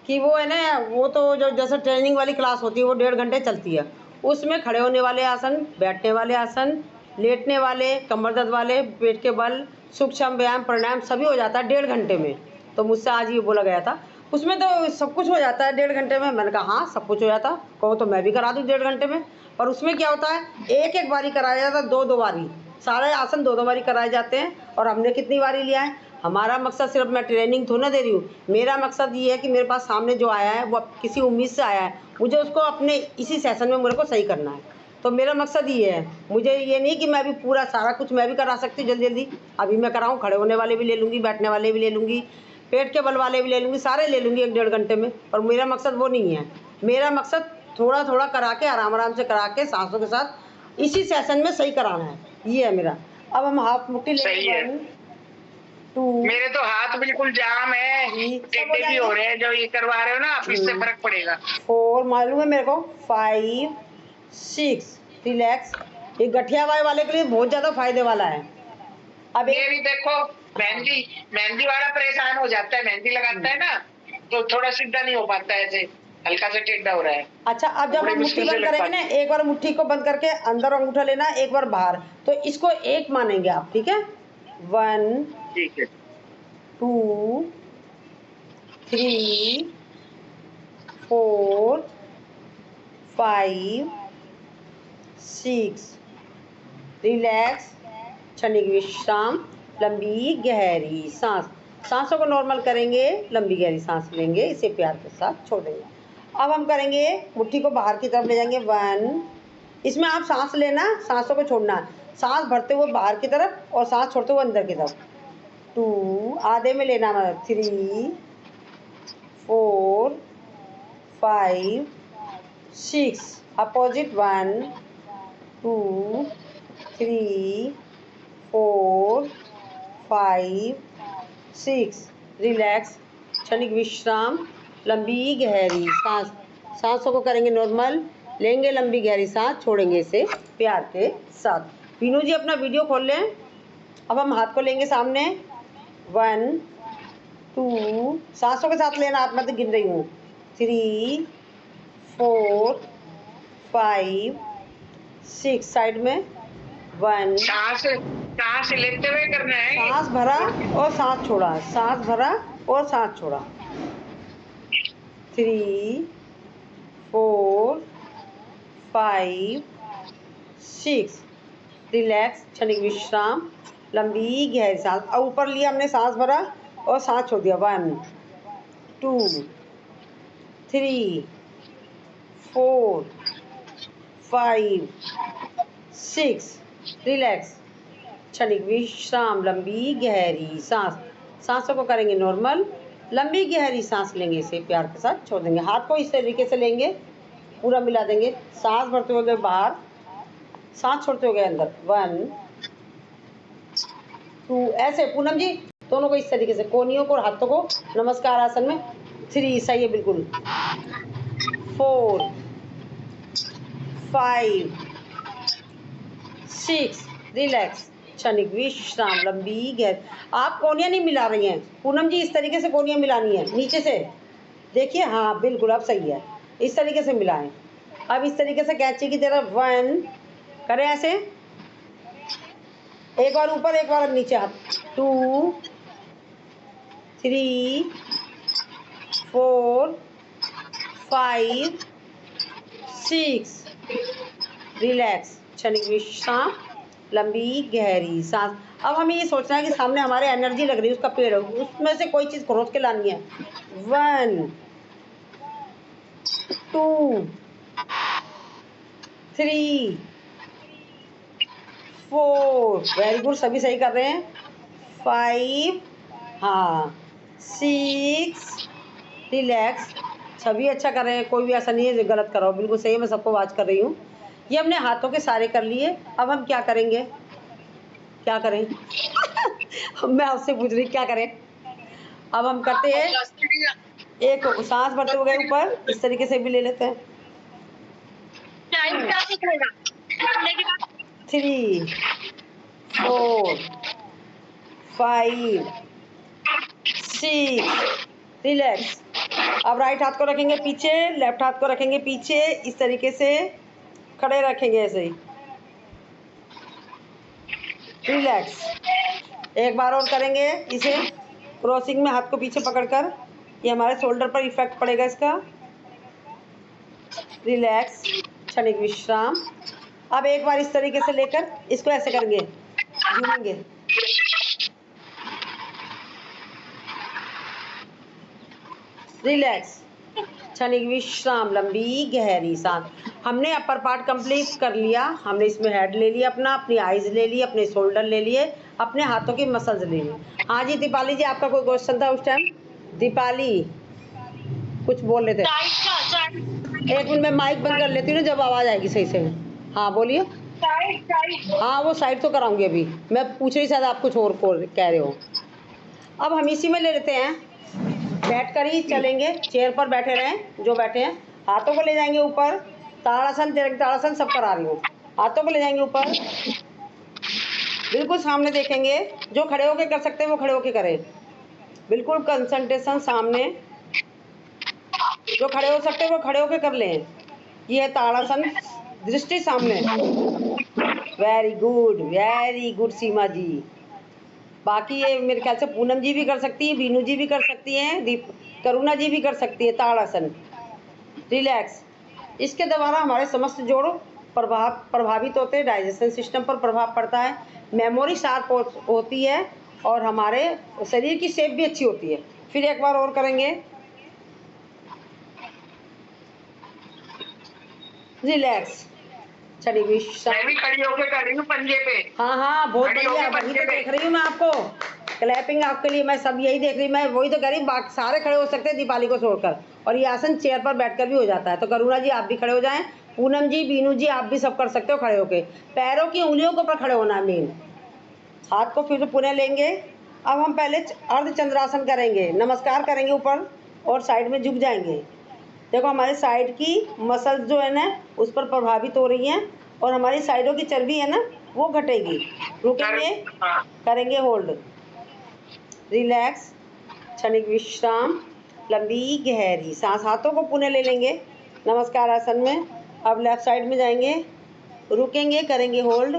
कि वो है ना, वो तो जो जैसे ट्रेनिंग वाली क्लास होती है वो 1.5 घंटे चलती है, उसमें खड़े होने वाले आसन, बैठने वाले आसन, लेटने वाले, कमर दर्द वाले, पेट के बल, सूक्ष्म व्यायाम, प्राणायाम सभी हो जाता है 1.5 घंटे में। तो मुझसे आज ये बोला गया था, उसमें तो सब कुछ हो जाता है 1.5 घंटे में। मैंने कहा हाँ, सब कुछ हो जाता, कहो तो मैं भी करा दूँ 1.5 घंटे में। और उसमें क्या होता है, एक एक बारी कराया जाता है, 2 बारी, सारे आसन 2 बारी कराए जाते हैं। और हमने कितनी बारी लिया है, हमारा मकसद सिर्फ, मैं ट्रेनिंग थोड़ा ना दे रही हूँ, मेरा मकसद ये है कि मेरे पास सामने जो आया है वो किसी उम्मीद से आया है, मुझे उसको अपने इसी सेशन में मेरे को सही करना है। तो मेरा मकसद ये है, मुझे ये नहीं कि मैं भी पूरा सारा कुछ मैं भी करा सकती हूँ जल्दी जल्दी। अभी मैं कराऊँ, खड़े होने वाले भी ले लूँगी, बैठने वाले भी ले लूँगी, पेट के बल वाले भी ले लूँगी, सारे ले लूँगी 1-1.5 घंटे में। और मेरा मकसद वो नहीं है, मेरा मकसद थोड़ा थोड़ा करा के, आराम आराम से करा के, सांसों के साथ इसी सेशन में सही कराना है, ये है मेरा। अब हम हाथ मुट्ठी सही है। लेंगे, 1 2 मेरे तो हाथ बिल्कुल जाम है, 3 सब हो टेढ़े भी हो रहे हैं, जो ये करवा रहे हो ना आप, इससे फर्क पड़ेगा। 4 मालूम है मेरे को, 5 6 रिलैक्स। ये गठिया वाले के लिए बहुत ज़्यादा फायदे वाला है। अब ये भी देखो, मेहंदी मेहंदी वाला परेशान हो जाता है, मेहंदी लगाता है ना तो थोड़ा सीधा नहीं हो पाता है, ऐसे हल्का सा टेढ़ा हो रहा है। अच्छा, अब जब बड़ी हम मुट्ठी मुश्किल से बंद लग करेंगे ना, एक बार मुट्ठी को बंद करके अंदर अंगूठा लेना, एक बार बाहर, तो इसको 1 मानेंगे आप, ठीक है। 1 ठीक है। 2 3 4 5 6 रिलैक्स, क्षणिक विश्राम, लंबी गहरी सांस। सांसों को नॉर्मल करेंगे, लंबी गहरी सांस लेंगे, इसे प्यार के साथ छोड़ देंगे। अब हम करेंगे, मुट्ठी को बाहर की तरफ ले जाएंगे, 1, इसमें आप सांस लेना, सांसों को छोड़ना, सांस भरते हुए बाहर की तरफ और सांस छोड़ते हुए अंदर की तरफ। 2 आधे में लेना, 3 4 5 6 अपोजिट, 1 2 3 4 5 6 रिलैक्स, क्षणिक विश्राम, लंबी गहरी सांस। सांसों को करेंगे नॉर्मल, लेंगे लंबी गहरी सांस, छोड़ेंगे इसे प्यार के साथ। पीनू जी अपना वीडियो खोल लें। अब हम हाथ को लेंगे सामने, 1 2 सांसों के साथ लेना, आप, मैं तो गिन रही हूँ, 3 4 5 6 साइड में, 1 सांस सांस लेते हुए करना है। सांस भरा और सांस छोड़ा, सांस भरा और सांस छोड़ा, 3 4 5 6 रिलैक्स, क्षणिक विश्राम, लंबी गहरी सांस। अब ऊपर लिया हमने, सांस भरा और सांस छोड़ दिया, 1 2 3 4 5 6 रिलैक्स, क्षणिक विश्राम, लंबी गहरी सांस। सांसों को करेंगे नॉर्मल, लंबी गहरी सांस लेंगे, इसे प्यार के साथ छोड़ देंगे। हाथ को इस तरीके से लेंगे, पूरा मिला देंगे, सांस भरते हुए बाहर, सांस छोड़ते हुए अंदर, 1 2 ऐसे। पूनम जी दोनों को इस तरीके से, कोनियों को और हाथों को नमस्कार आसन में, 3 सही है बिल्कुल, 4 5 6 रिलैक्स, क्षणिक विश्राम, लंबी गहरी। आप कोनियाँ नहीं मिला रही हैं पूनम जी, इस तरीके से कोनियाँ मिलानी है, नीचे से देखिए, हाँ बिल्कुल अब सही है, इस तरीके से मिलाएं। अब इस तरीके से कैंची की तरफ, 1 करें ऐसे, एक बार ऊपर एक बार नीचे हाथ, 2 3 4 5 6। रिलैक्स, क्षणिक विश्राम, लंबी गहरी सांस। अब हमें ये सोचना है कि सामने हमारे एनर्जी लग रही है, उसका पेड़ है, उसमें से कोई चीज़ खरोच के लानी है। 1 2 3 4, वेरी गुड, सभी सही कर रहे हैं। 5, हाँ, 6, रिलैक्स, सभी अच्छा कर रहे हैं, कोई भी ऐसा नहीं है जो गलत कर रहा हो, बिल्कुल सही है, मैं सबको वाच कर रही हूँ। ये हमने हाथों के सारे कर लिए। अब हम क्या करेंगे, क्या करें मैं आपसे पूछ रही क्या करें। अब हम करते हैं, एक सांस भरते हुए ऊपर, इस तरीके से भी ले लेते हैं। 3 4 5 6, रिलैक्स। अब राइट हाथ को रखेंगे पीछे, लेफ्ट हाथ को रखेंगे पीछे, इस तरीके से खड़े रखेंगे ऐसे ही। रिलैक्स, एक बार और करेंगे इसे, क्रॉसिंग में हाथ को पीछे पकड़कर, ये हमारे शोल्डर पर इफेक्ट पड़ेगा इसका। रिलैक्स, क्षणिक विश्राम। अब एक बार इस तरीके से लेकर इसको ऐसे करेंगे, घूमेंगे। रिलैक्स, क्षणिक विश्राम, लंबी गहरी सांस। हमने अपर पार्ट कंप्लीट कर लिया, हमने इसमें हेड ले लिया अपना, अपनी आईज ले ली, अपने शोल्डर ले लिए, अपने हाथों की मसल्स ले ली। हाँ जी दीपाली जी, आपका कोई क्वेश्चन था उस टाइम? दीपाली कुछ बोल रहे थे। एक मिनट, मैं माइक बंद कर लेती हूँ ना, जब आवाज़ आएगी सही से। हाँ बोलिए। हाँ वो साइड तो कराऊंगी अभी, मैं पूछ रही शायद आप कुछ और कह रहे हो। अब हम इसी में ले लेते हैं, बैठ कर ही चलेंगे, चेयर पर बैठे रहें जो बैठे हैं। हाथों को ले जाएंगे ऊपर, ताड़ासन, ताड़ासन सब करा रही हूँ। हाथों को ले जाएंगे ऊपर, बिल्कुल सामने देखेंगे, जो खड़े होके कर सकते हैं वो खड़े होके करें, बिल्कुल कंसंट्रेशन सामने। जो खड़े हो सकते हैं वो खड़े होके कर लें। ये है ताड़ासन, दृष्टि सामने। वेरी गुड सीमा जी। बाकी ये मेरे ख्याल से पूनम जी भी कर सकती है, बीनू जी भी कर सकती हैं, करुणा जी भी कर सकती है ताड़ासन। रिलैक्स, इसके द्वारा हमारे समस्त जोड़ प्रभावित होते हैं, डाइजेशन सिस्टम पर प्रभाव पड़ता है, मेमोरी शार्प होती है और हमारे शरीर की शेप भी अच्छी होती है। फिर एक बार और करेंगे। रिलैक्स, क्षणिक विश्राम। मैं भी खड़ी होकर कर रही हूँ पंजे पे। हाँ बहुत बढ़िया, वही तो देख रही हूँ मैं आपको, क्लैपिंग आपके लिए, मैं सब यही देख रही, मैं वही तो कह रही, बाकी सारे खड़े हो सकते हैं दीपाली को छोड़कर, और ये आसन चेयर पर बैठकर भी हो जाता है। तो करुणा जी आप भी खड़े हो जाएं, पूनम जी, बीनू जी आप भी सब कर सकते हो खड़े होके। पैरों की उंगलियों के ऊपर खड़े होना है मेन। हाथ को फिर से पुनः लेंगे। अब हम पहले अर्धचंद्रासन करेंगे, नमस्कार करेंगे ऊपर और साइड में झुक जाएंगे। देखो हमारे साइड की मसल्स जो है ना उस पर प्रभावित हो रही हैं और हमारी साइडों की चर्बी है ना वो घटेगी। रुकेंगे, करेंगे होल्ड। रिलैक्स, क्षणिक विश्राम, लंबी गहरी सांस। हाथों को पुनः ले लेंगे नमस्कार आसन में। अब लेफ्ट साइड में जाएंगे, रुकेंगे, करेंगे होल्ड।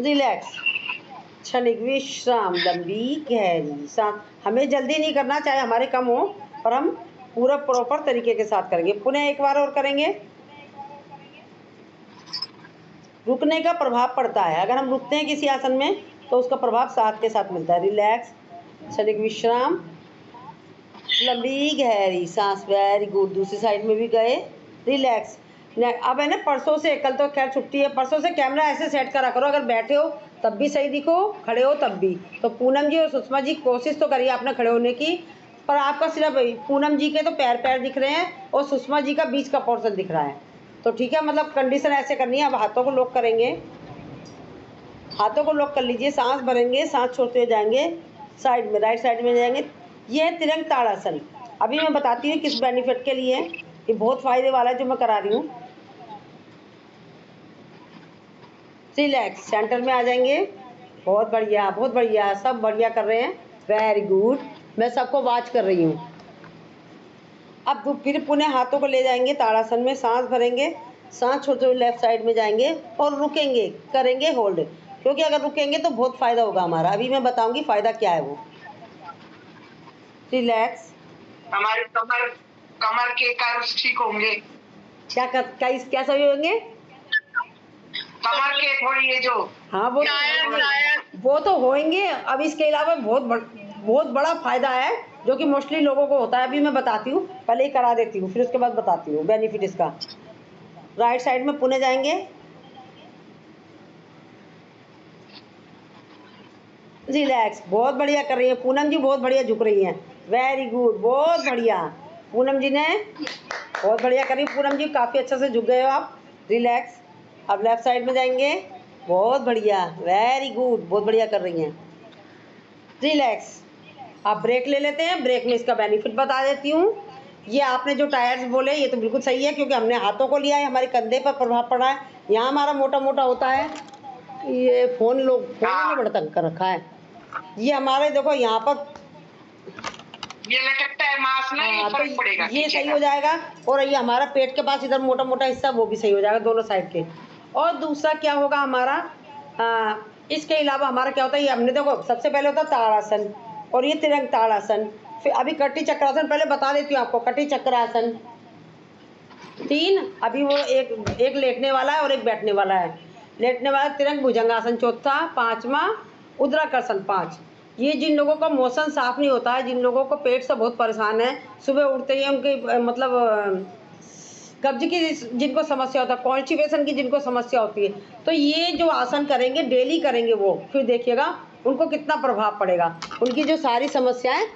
रिलैक्स, क्षणिक विश्राम, लंबी गहरी सांस। हमें जल्दी नहीं करना, चाहे हमारे कम हो, पर हम पूरा प्रॉपर तरीके के साथ करेंगे। पुनः एक बार और करेंगे। रुकने का प्रभाव पड़ता है, अगर हम रुकते हैं किसी आसन में तो उसका प्रभाव साथ के साथ मिलता है। रिलैक्स, क्षणिक विश्राम, लंबी गहरी सांस। वेरी गुड, दूसरी साइड में भी गए। रिलैक्स। अब है ना, परसों से, कल तो खैर छुट्टी है, परसों से कैमरा ऐसे सेट करा करो, अगर बैठे हो तब भी सही दिखो, खड़े हो तब भी। तो पूनम जी और सुषमा जी कोशिश तो करिए आपने खड़े होने की, पर आपका सिर्फ पूनम जी के तो पैर दिख रहे हैं और सुषमा जी का बीच का पोर्शन दिख रहा है, तो ठीक है, मतलब कंडीशन ऐसे करनी है। अब हाथों को लॉक करेंगे, हाथों को लॉक कर लीजिए, सांस भरेंगे, सांस छोड़ते हुए जाएंगे साइड में, राइट साइड में जाएंगे। ये है तिरंग ताड़ासन। अभी मैं बताती हूँ किस बेनिफिट के लिए, ये बहुत फायदे वाला है जो मैं करा रही हूँ। रिलैक्स, सेंटर में आ जाएंगे। बहुत बढ़िया, सब बढ़िया कर रहे हैं, वेरी गुड, मैं सबको वॉच कर रही हूँ। अब फिर पुनः हाथों को ले जाएंगे ताड़ासन में, सांस भरेंगे, सांस छोड़ते हुए लेफ्ट साइड में जाएंगे और रुकेंगे, करेंगे होल्ड। क्योंकि अगर रुकेंगे तो बहुत फ़ायदा होगा हमारा। अभी मैं बताऊंगी फ़ायदा क्या है वो। रिलैक्स। हमारे कमर कमर के कर्व्स ठीक होंगे। क्या सही होंगे? कमर के थोड़ी ये जो हाँ वो शायद वो तो होंगे। अब इसके अलावा बहुत बड़ा फ़ायदा है जो कि मोस्टली लोगों को होता है। अभी मैं बताती हूँ, पहले ही करा देती हूँ, फिर उसके बाद बताती हूँ बेनिफिट इसका। राइट साइड में पुणे जाएंगे। रिलैक्स। बहुत बढ़िया कर रही है पूनम जी, बहुत बढ़िया झुक रही हैं। वेरी गुड, बहुत बढ़िया। पूनम जी ने बहुत बढ़िया करी। पूनम जी काफ़ी अच्छे से झुक गए हो आप। रिलैक्स। अब लेफ्ट साइड में जाएंगे। बहुत बढ़िया, वेरी गुड, बहुत बढ़िया कर रही हैं। रिलैक्स। अब ब्रेक ले लेते हैं। ब्रेक में इसका बेनिफिट बता देती हूँ। ये आपने जो टायर्स बोले ये तो बिल्कुल सही है, क्योंकि हमने हाथों को लिया है, हमारे कंधे पर प्रभाव पड़ा है। यहाँ हमारा मोटा मोटा होता है। ये फोन ने बड़ा तंग कर रखा है। ये हमारे देखो यहाँ पर ये लटकता है मांस ना, ये हाँ, तो फर्क पड़ेगा ये नीचे सही का। हो जाएगा। और ये हमारा पेट के पास इधर मोटा मोटा हिस्सा वो भी सही हो जाएगा, दोनों साइड के। और दूसरा क्या होगा हमारा, इसके अलावा हमारा क्या होता है, ये हमने देखो सबसे पहले होता है ताड़ासन, और ये तिरंग ताड़ासन। फिर अभी कटी चक्रासन पहले बता देती हूँ आपको। कटी चक्रासन 3, अभी वो एक लेटने वाला है और एक बैठने वाला है। लेटने वाला तिरंग भुजंगासन चौथा, 5वां उद्राकर्षण 5। ये जिन लोगों का मोशन साफ नहीं होता है, जिन लोगों को पेट से बहुत परेशान है, सुबह उठते ही उनके कब्ज की जिनको समस्या होता है, कॉन्स्टिपेशन की जिनको समस्या होती है, तो ये जो आसन करेंगे, डेली करेंगे वो, फिर देखिएगा उनको कितना प्रभाव पड़ेगा। उनकी जो सारी समस्याएं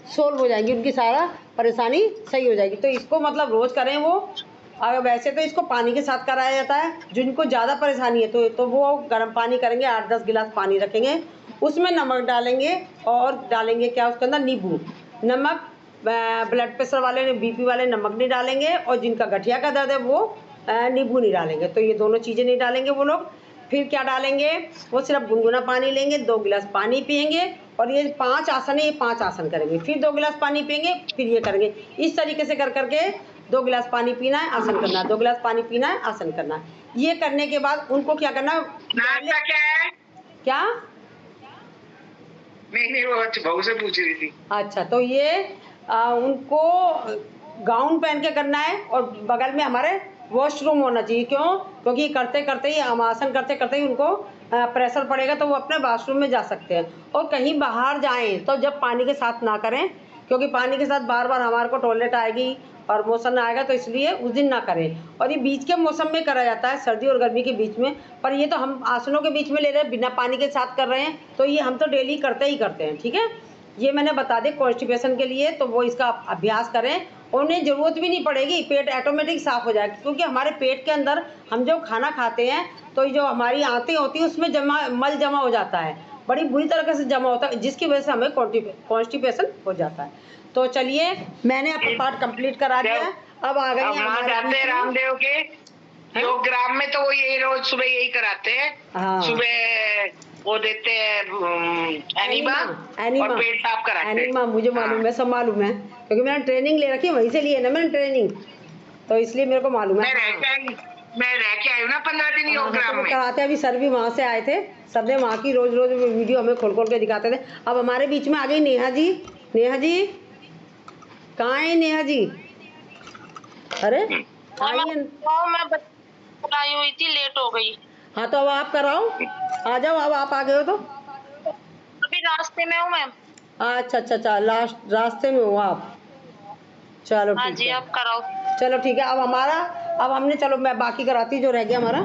सोल्व हो जाएंगी, उनकी सारा परेशानी सही हो जाएगी। तो इसको मतलब रोज़ करें वो। अगर वैसे तो इसको पानी के साथ कराया जाता है। जिनको ज़्यादा परेशानी है तो वो गर्म पानी करेंगे, 8-10 गिलास पानी रखेंगे, उसमें नमक डालेंगे और डालेंगे क्या उसके अंदर, नींबू। नमक, ब्लड प्रेशर वाले ने, बीपी वाले नमक नहीं डालेंगे, और जिनका गठिया का दर्द है वो नींबू नहीं डालेंगे। तो ये दोनों चीज़ें नहीं डालेंगे वो लोग। फिर क्या डालेंगे, वो सिर्फ गुनगुना पानी लेंगे, 2 गिलास पानी पिएंगे, और ये 5 आसन है, ये 5 आसन करेंगे। फिर 2 गिलास पानी पिएंगे, फिर ये करेंगे। इस तरीके से कर करके 2 गिलास पानी पीना है, आसन करना है, 2 गिलास पानी पीना है, आसन करना है। ये करने के बाद उनको क्या करना है, नाश्ता क्या है? क्या? नहीं वो बहू से पूछ रही थी। अच्छा, तो ये उनको गाउन पहन के करना है, और बगल में हमारे वॉशरूम होना चाहिए। क्यों? क्योंकि करते करते ही, हम आसन करते करते ही उनको प्रेशर पड़ेगा, तो वो अपने वॉशरूम में जा सकते हैं। और कहीं बाहर जाएं तो जब पानी के साथ ना करें, क्योंकि पानी के साथ बार बार हमारे को टॉयलेट आएगी और मोशन आएगा, तो इसलिए उस दिन ना करें। और ये बीच के मौसम में करा जाता है, सर्दी और गर्मी के बीच में। पर ये तो हम आसनों के बीच में ले रहे हैं, बिना पानी के साथ कर रहे हैं, तो ये हम तो डेली करते ही करते हैं। ठीक है, ये मैंने बता दें कॉन्स्टिपेशन के लिए, तो वो इसका अभ्यास करें। उन्हें ज़रूरत भी नहीं पड़ेगी, पेट ऑटोमेटिक साफ़ हो जाएगा। क्योंकि हमारे पेट के अंदर हम जो खाना खाते हैं, तो जो हमारी आंतें होती हैं उसमें मल जमा हो जाता है, बड़ी बुरी तरीके से जमा होता है, जिसकी वजह से हमें कॉन्स्टिपेशन हो जाता है। तो चलिए, मैंने अपना पार्ट कंप्लीट करा दिया। अब आ गई वहाँ जाते हैं रामदेव के योग ग्राम में, तो वो यही रोज सुबह यही कराते हैं। हाँ। सुबह वो देते हैं एनिमा और पेट साफ कराते हैं। एनिमा मुझे मालूम है, सब मालूम है, क्योंकि मैंने ट्रेनिंग ले रखी है, वहीं से ली है ना मैंने ट्रेनिंग, तो इसलिए मेरे को मालूम है। मैं रह के आई हूँ ना 15 दिन योग ग्राम में। कराते, अभी सर भी वहाँ से आए थे, सर ने वहाँ की रोज रोज वीडियो हमें खोल खोल के दिखाते थे। अब हमारे बीच में आ गई नेहा जी। नेहा जी कहाँ है नेहा जी? अरे आइए। मैं आई हुई थी, लेट हो गई। हाँ, तो अब आप कराओ, आ जाओ। अब आप आ गए हो तो अभी रास्ते में हूँ मैम। अच्छा अच्छा अच्छा, लास्ट रास्ते में हो आप? चलो हाँ ठीक जी, है, आप कराओ। चलो ठीक है। अब हमने, चलो मैं बाकी कराती जो रह गया हमारा।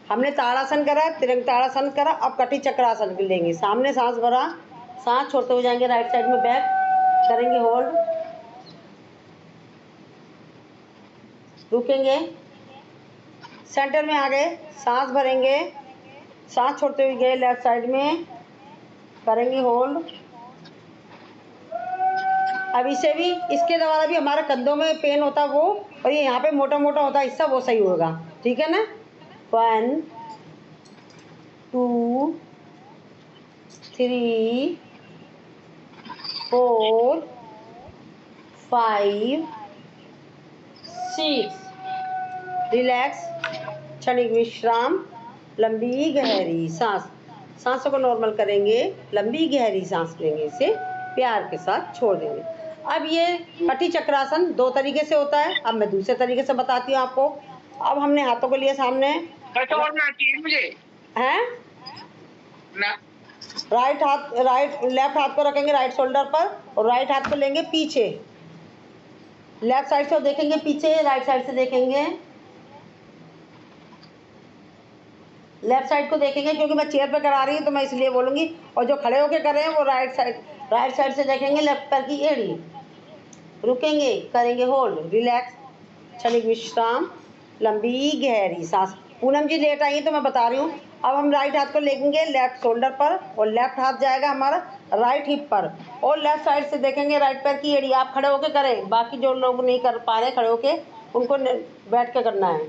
हमने ताड़ासन करा, तिरंग ताड़ासन करा, अब कटी चक्रासन लेंगे। सामने सांस भरा, सांस छोड़ते हुए जाएंगे राइट साइड में, बैक करेंगे, होल्ड, रुकेंगे, सेंटर में आ गए, सांस भरेंगे, सांस छोड़ते हुए गए लेफ्ट साइड में, करेंगे होल्ड। अब इसे भी, इसके द्वारा भी हमारे कंधों में पेन होता है वो, और ये यहाँ पे मोटा मोटा होता है हिस्सा, वो सही होगा। ठीक है ना? 1 2 3 4 5 6। रिलैक्स, क्षणिक विश्राम, लंबी गहरी सांस। सांसों को नॉर्मल करेंगे, लंबी गहरी सांस लेंगे, इसे प्यार के साथ छोड़ देंगे। अब ये कटी चक्रासन 2 तरीके से होता है। अब मैं दूसरे तरीके से बताती हूँ आपको। अब हमने हाथों को लिए सामने, छोड़ना चाहिए मुझे हैं ना। लेफ्ट हाथ को रखेंगे राइट शोल्डर पर और राइट हाथ को लेंगे पीछे, लेफ्ट साइड से देखेंगे पीछे, राइट साइड से देखेंगे, लेफ्ट साइड को देखेंगे, क्योंकि मैं चेयर पे करा रही हूँ तो मैं इसलिए बोलूँगी। और जो खड़े होके कर रहे हैं वो राइट साइड से देखेंगे, लेफ्ट पैर की एड़ी, रुकेंगे, करेंगे होल्ड, रिलैक्स, क्षणिक विश्राम, लंबी गहरी सांस। पूनम जी लेट आई हैं तो मैं बता रही हूँ। अब हम राइट हाथ को लेंगे लेफ्ट शोल्डर पर और लेफ्ट हाथ जाएगा हमारा राइट हिप पर और लेफ्ट साइड से देखेंगे राइट पैर की एड़ी। आप खड़े होके करें, बाकी जो लोग नहीं कर पा रहे खड़े होके उनको बैठ के करना है।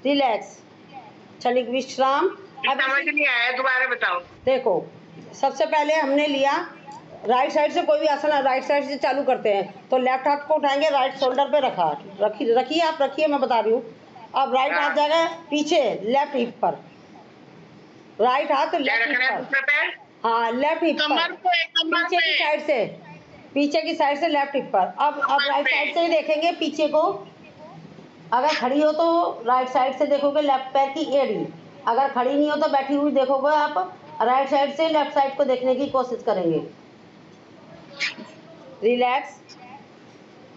रिलैक्स, क्षणिक विश्राम। अब समझ नहीं आया, दोबारा बताओ। देखो, सबसे पहले हमने लिया राइट साइड से, कोई भी आसन राइट साइड से चालू करते हैं तो लेफ्ट हाथ को उठाएंगे, राइट शोल्डर पे रखिए आप रखिए, मैं बता रही हूँ। अब राइट हाथ जाएगा पीछे लेफ्ट हिप पर, राइट हाथ लेफ्ट हिप पर, हाँ लेफ्ट हिप पर, पीछे की साइड से, पीछे की साइड से लेफ्ट हिप पर। अब राइट साइड से ही देखेंगे पीछे को। अगर खड़ी हो तो राइट साइड से देखोगे लेफ्ट पैर की एड़ी, अगर खड़ी नहीं हो तो बैठी हुई देखोगे आप, राइट साइड से लेफ्ट साइड को देखने की कोशिश करेंगे। रिलैक्स,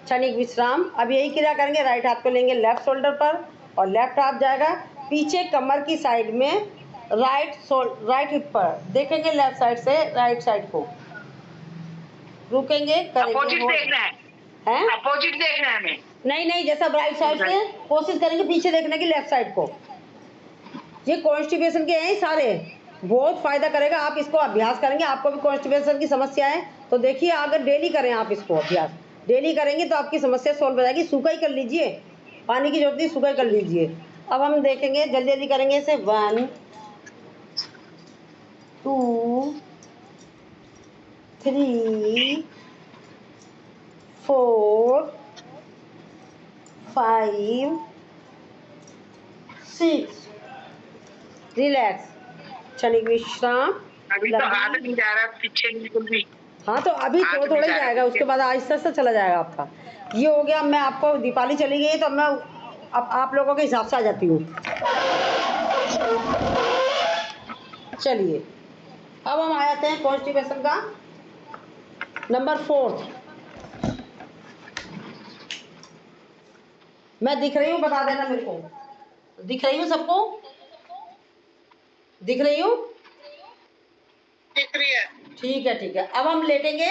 क्षणिक विश्राम। अब यही क्रिया करेंगे, राइट हाथ को लेंगे लेफ्ट शोल्डर पर और लेफ्ट हाथ जाएगा पीछे कमर की साइड में, राइट हिप पर, देखेंगे लेफ्ट साइड से राइट साइड को, रुकेंगे, करेंगे अपोजिट देखना है, हैं? अपोजिट देखना है हमें। नहीं, जैसा राइट साइड से कोशिश करेंगे पीछे देखने की लेफ्ट साइड को। ये कॉन्स्टिपेशन के हैं सारे, बहुत फायदा करेगा। आप इसको अभ्यास करेंगे, आपको भी कॉन्स्टिपेशन की समस्या है तो देखिए, अगर डेली करें आप इसको अभ्यास, डेली करेंगे तो आपकी समस्या सॉल्व हो जाएगी। सूखा ही कर लीजिए, पानी की जरूरत नहीं, सूखा ही कर लीजिए। अब हम देखेंगे, जल्दी जल्दी करेंगे इसे। 1 2 3 4 5 6। रिलैक्स, क्षणिक विश्राम। अभी तो हाथ नहीं जा रहा पीछे बिल्कुल भी। हाँ तो अभी थोड़ा थोड़ा ही जाएगा, उसके बाद आहिस्ता आहिस्ता चला जाएगा आपका। ये हो गया। मैं आपको, दीपावली चली गई तो मैं अब आप लोगों के हिसाब से आ जाती हूँ। चलिए, अब हम आ जाते हैं कॉन्स्टिपेशन का नंबर 4। मैं दिख रही हूँ, बता देना मेरे को। दिख रही हूँ सबको? दिख रही हूँ? दिख रही है। ठीक है। अब हम लेटेंगे।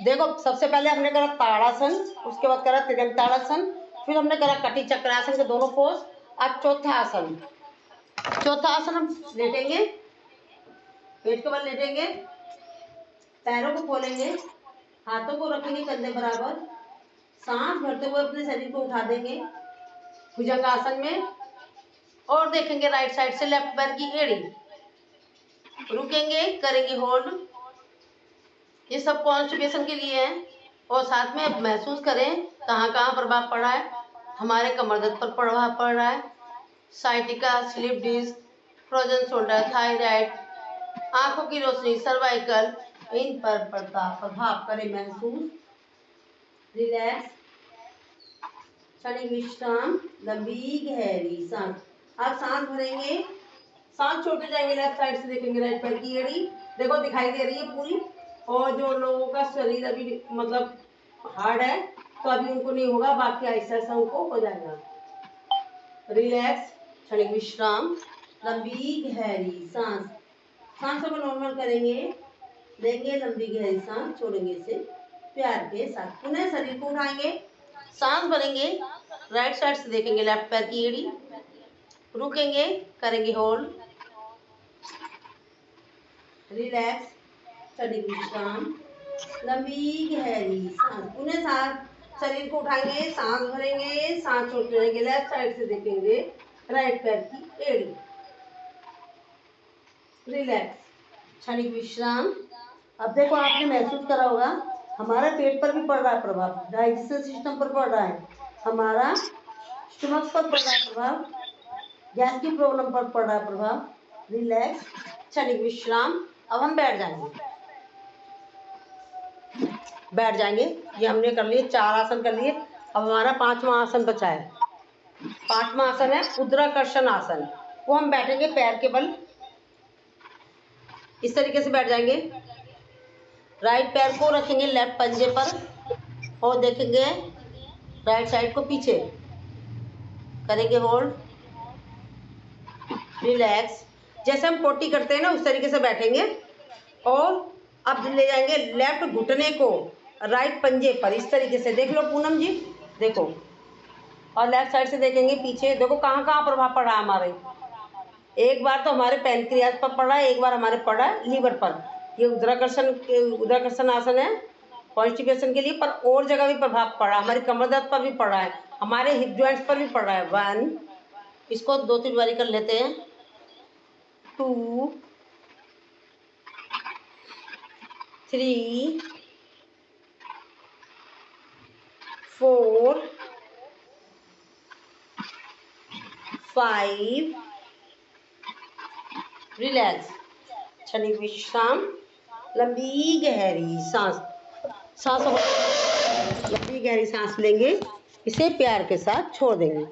देखो, सबसे पहले हमने करा ताड़ासन, उसके बाद करा त्रिगन ताड़ासन, फिर हमने करा कटी चक्रासन के दोनों पोज। अब चौथा आसन हम लेटेंगे, पेट के बल लेटेंगे, पैरों को खोलेंगे, हाथों को रखेंगे कंधे बराबर, सांस भरते हुए अपने शरीर को उठा देंगे भुजंगासन में और देखेंगे राइट साइड से लेफ्ट पैर की एड़ी, रुकेंगे, करेंगे होल्ड। ये सब कॉन्स्टिपेशन के लिए है। और साथ में अब महसूस करें कहाँ कहाँ प्रभाव पड़ा है। हमारे कमर दर्द पर प्रभाव पड़ रहा है, sciatica, slip disc, frozen shoulder, thyroid, आंखों की रोशनी, सर्वाइकल, इन पर पड़ता प्रभाव करें महसूस। रिलैक्स, क्षणिक विश्राम, लंबी गहरी सांस। आप सांस भरेंगे, सांस छोड़ते जाएंगे, लेफ्ट साइड से देखेंगे राइट पैर की एड़ी, देखो दिखाई दे रही है पूरी। और जो लोगों का शरीर अभी मतलब हार्ड है तो अभी उनको नहीं होगा, बाकी आहिस्ता आहिस्ता उनको हो जाएगा। रिलैक्स, क्षणिक विश्राम, लंबी गहरी सांस। सांसों को नॉर्मल करेंगे, लेंगे लंबी गहरी सांस, छोड़ेंगे इसे प्यार के साथ। पुनः शरीर को उठाएंगे, सांस भरेंगे, राइट साइड से देखेंगे लेफ्ट पैर की एड़ी, रुकेंगे, करेंगे होल्ड। रिलैक्स, क्षणिक विश्राम, लंबी गहरी सांस। पुनः सांस, शरीर को उठाएंगे, सांस भरेंगे, सांस छोड़ते रहेंगे, लेफ्ट साइड से देखेंगे राइट पैर की एड़ी। रिलैक्स, क्षणिक विश्राम। अब देखो, आपने महसूस करा होगा हमारा पेट पर भी पड़ रहा है प्रभाव, डाइजेशन सिस्टम पर पड़ रहा है, हमारा स्टमक पर पड़ रहा है प्रभाव, गैस की प्रॉब्लम पर पड़ रहा है प्रभाव, रिलैक्स, क्षणिक विश्राम। अब हम बैठ जाएंगे, बैठ जाएंगे। ये हमने कर लिए, 4 आसन कर लिए। अब हमारा 5वां आसन बचा है। 5वां आसन है उद्राकर्षण आसन। वो हम बैठेंगे पैर के बल, इस तरीके से बैठ जाएंगे। राइट पैर को रखेंगे लेफ्ट पंजे पर और देखेंगे राइट साइड को पीछे, करेंगे होल्ड, रिलैक्स। जैसे हम पोटी करते हैं ना उस तरीके से बैठेंगे। और अब ले जाएंगे लेफ्ट घुटने को राइट पंजे पर, इस तरीके से। देख लो पूनम जी, देखो। और लेफ्ट साइड से देखेंगे पीछे, देखो कहाँ कहाँ प्रभाव पड़ा है हमारे। एक बार तो हमारे पैनक्रियाज पर पड़ा है, एक बार हमारे पड़ा है लीवर पर। ये उद्राकर्षण आसन है कॉन्स्टिपेशन के लिए, पर और जगह भी प्रभाव पड़ा, हमारी कमर दर्द पर भी पड़ा है, हमारे हिप जॉइंट्स पर भी पड़ा है। 1, इसको 2-3 बारी कर लेते हैं। 2, 3, 4, 5, रिलैक्स, क्षणिक विश्राम, लंबी गहरी सांस। सांसों को लंबी गहरी सांस लेंगे, इसे प्यार के साथ छोड़ देंगे।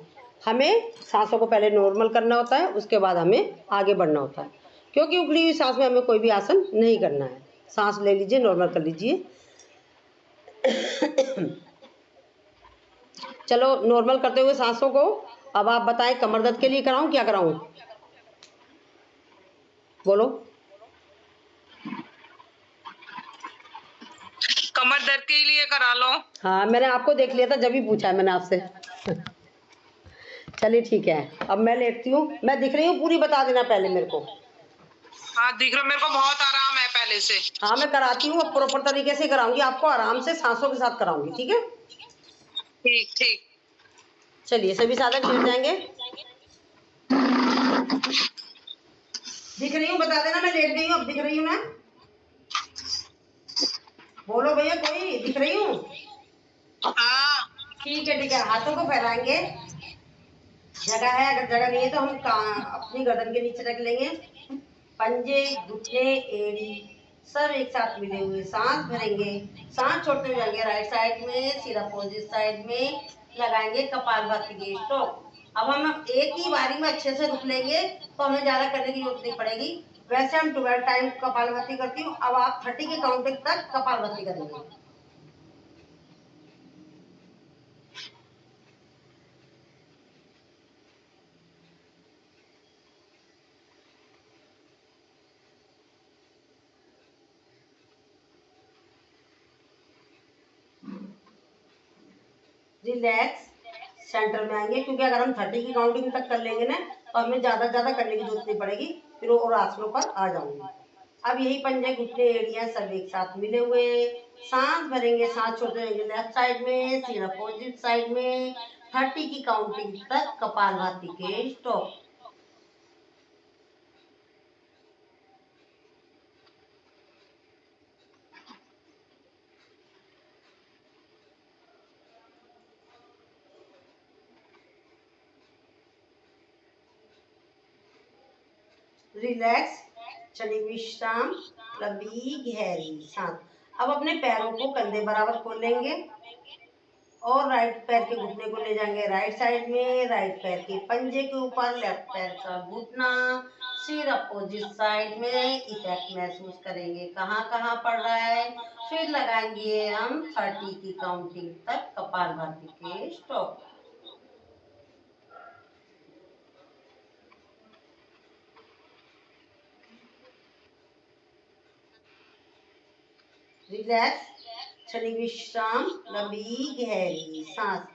हमें सांसों को पहले नॉर्मल करना होता है, उसके बाद हमें आगे बढ़ना होता है, क्योंकि उगड़ी हुई सांस में हमें कोई भी आसन नहीं करना है। सांस ले लीजिए, नॉर्मल कर लीजिए। चलो नॉर्मल करते हुए सांसों को अब आप बताएं, कमर दर्द के लिए कराऊं, क्या कराऊं, बोलो। कमर दर्द के लिए करा लो। हाँ, मैंने आपको देख लिया था, जब भी पूछा है मैंने आपसे। चलिए ठीक है, अब मैं लेटती हूँ। मैं दिख रही हूँ पूरी, बता देना पहले मेरे को। हाँ दिख रहा, मेरे को बहुत आराम है पहले से। हाँ मैं कराती हूँ, अब प्रॉपर तरीके से कराऊंगी आपको, आराम से सांसों के साथ कराऊंगी, ठीक है। ठीक ठीक। चलिए सभी साधक लेट जाएंगे। दिख रही हूँ, बता देना मैं लेट गई हूँ। अब दिख रही हूँ मैं, बोलो भैया, कोई दिख रही हूँ। हाँ ठीक है ठीक है, हाथों को फैलाएंगे। जगह है, अगर जगह नहीं है तो हम अपनी गर्दन के नीचे रख लेंगे। पंजे, घुटने, एड़ी सब एक साथ मिले हुए, सांस भरेंगे, सांस छोड़ते हुए जाएंगे राइट साइड में, सिर अपोजिट साइड में, लगाएंगे कपालभाति के स्ट्रोक। अब हम एक ही बारी में अच्छे से रुक लेंगे, तो हमें ज्यादा करने की जरूरत नहीं पड़ेगी। वैसे हम 12 टाइम कपालभाति करती हूँ, अब आप 30 की काउंटिंग तक कपालभाति करेंगे। रिलैक्स, सेंटर में आएंगे, क्योंकि अगर हम 30 की काउंटिंग तक कर लेंगे ना तो हमें ज्यादा करने की जरूरत नहीं पड़ेगी, फिर और आसनों पर आ जाऊंगी। अब यही पंजे, घुटने, एड़ियां सब एक साथ मिले हुए, सांस भरेंगे, सांस छोड़ते रहेंगे लेफ्ट साइड में, सिर अपोजिट साइड में, 30 की काउंटिंग तक कपालभाति के स्टॉप। रिलैक्स, क्षणिक विश्राम, लंबी गहरी सांस। अब अपने पैरों को कंधे बराबर खोल लेंगे और राइट पैर के घुटने को ले जाएंगे राइट साइड में, राइट पैर के पंजे के ऊपर, लेफ्ट पैर का घुटना, सिर अपोजिट साइड में। इफेक्ट महसूस करेंगे कहाँ कहाँ पड़ रहा है, फिर लगाएंगे हम 30 की काउंटिंग तक कपालभाति के स्टॉप। रिलैक्स, क्षणिक विश्राम, लंबी गहरी सांस।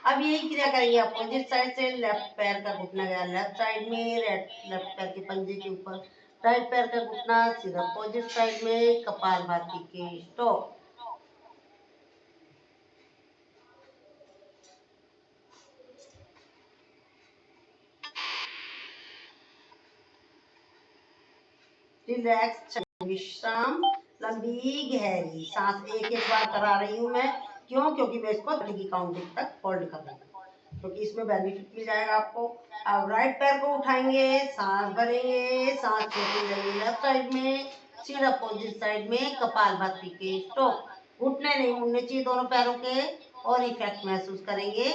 अब यही क्रिया करेंगे अपोजिट साइड से। लेफ्ट पैर का घुटना गया लेफ्ट साइड में, लेफ्ट पैर के पंजे के ऊपर, राइट पैर का घुटना, सीधा अपोजिट साइड में, कपालभाति के स्टॉप। रिलैक्स, विश्राम, लंबी गहरी सांस। एक एक बार करा रही हूँ मैं, क्यों, क्योंकि मैं इसको 30 की काउंटिंग तक होल्ड कर रही हूँ। क्योंकि इसमें बेनिफिट मिल जाएगा आपको। अब राइट पैर को उठाएंगे, सांस भरेंगे, सांस छोड़ते जाएंगे लेफ्ट साइड में, फिर अपोजिट साइड में कपालभाति के स्टॉप। घुटने नहीं मुड़ने चाहिए दोनों पैरों के, और इफेक्ट महसूस करेंगे।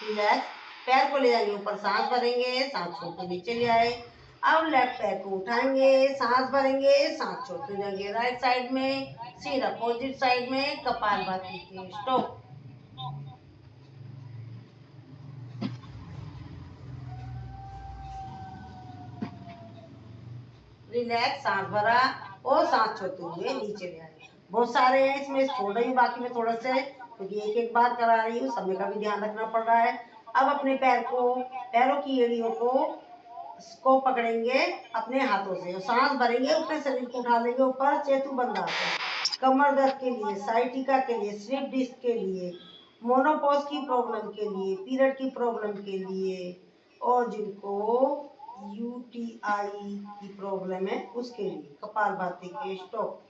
रिलैक्स, पैर को ले जाएंगे ऊपर, सांस भरेंगे, सांस छोड़ते नीचे ले आए। अब लेफ्ट पैर को उठाएंगे, सांस भरेंगे, सांस छोड़ते जाएंगे राइट साइड में, फिर अपोजिट साइड में कपालभाति के स्टॉप। रिलैक्स, सांस भरा और सांस छोड़ते हुए नीचे ले आए। बहुत सारे हैं इसमें, छोड़ रही हूँ बाकी में थोड़ा से, क्योंकि एक एक बार करा रही हूँ, समय का भी ध्यान रखना पड़ रहा है। अब अपने पैरों की एड़ियों को पकड़ेंगे अपने हाथों से और सांस भरेंगे, अपने शरीर को उठा लेंगे ऊपर, सेतुबंध आसन। कमर दर्द के लिए, साइटिका के लिए, स्लिप डिस्क के लिए, मोनोपॉज की प्रॉब्लम के लिए, पीरियड की प्रॉब्लम के लिए, और जिनको यूटीआई की प्रॉब्लम है उसके लिए कपालभाति के स्टॉप।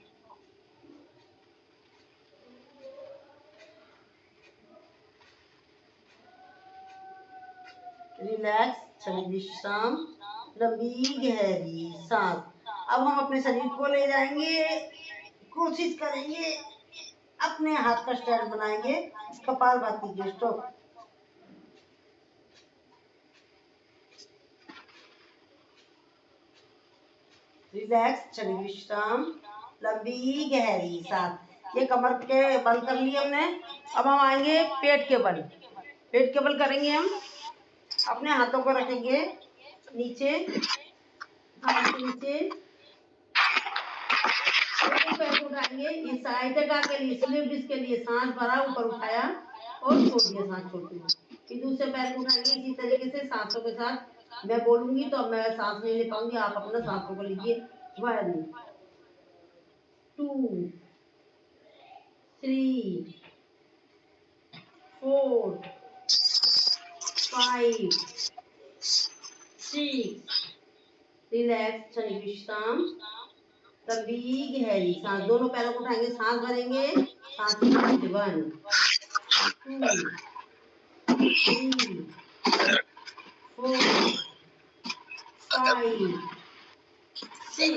रिलैक्स, क्षणिक विश्राम, लंबी गहरी सांस। अब हम अपने शरीर को ले जाएंगे, कोशिश करेंगे अपने हाथ का स्टैंड बनाएंगे, कपालभाति के स्टॉप। रिलैक्स, क्षणिक विश्राम, लंबी गहरी सांस। ये कमर के बल कर लिए हमने। अब हम आएंगे पेट के बल। पेट के बल करेंगे हम, अपने हाथों को रखेंगे नीचे, हाथ के नीचे, पैर उठाएंगे। इस साइटिका के लिए, स्लिप डिस्क के लिए सांस भरा, ऊपर उठाया और छोड़ दिया सांस छोड़ते हुए। फिर दूसरे पैर को उठाएंगे इसी तरीके से सांसों के साथ। मैं बोलूंगी तो अब मैं सांस नहीं ले पाऊंगी, आप अपना सांसों को लीजिए। 1 2 3 4 5 6। रिलैक्स, क्षणिक विश्राम, लंबी गहरी सांस। दोनों पैरों को उठाएंगे, सांस भरेंगे, सांस छोड़ेंगे। 1 2 3 4 5 6।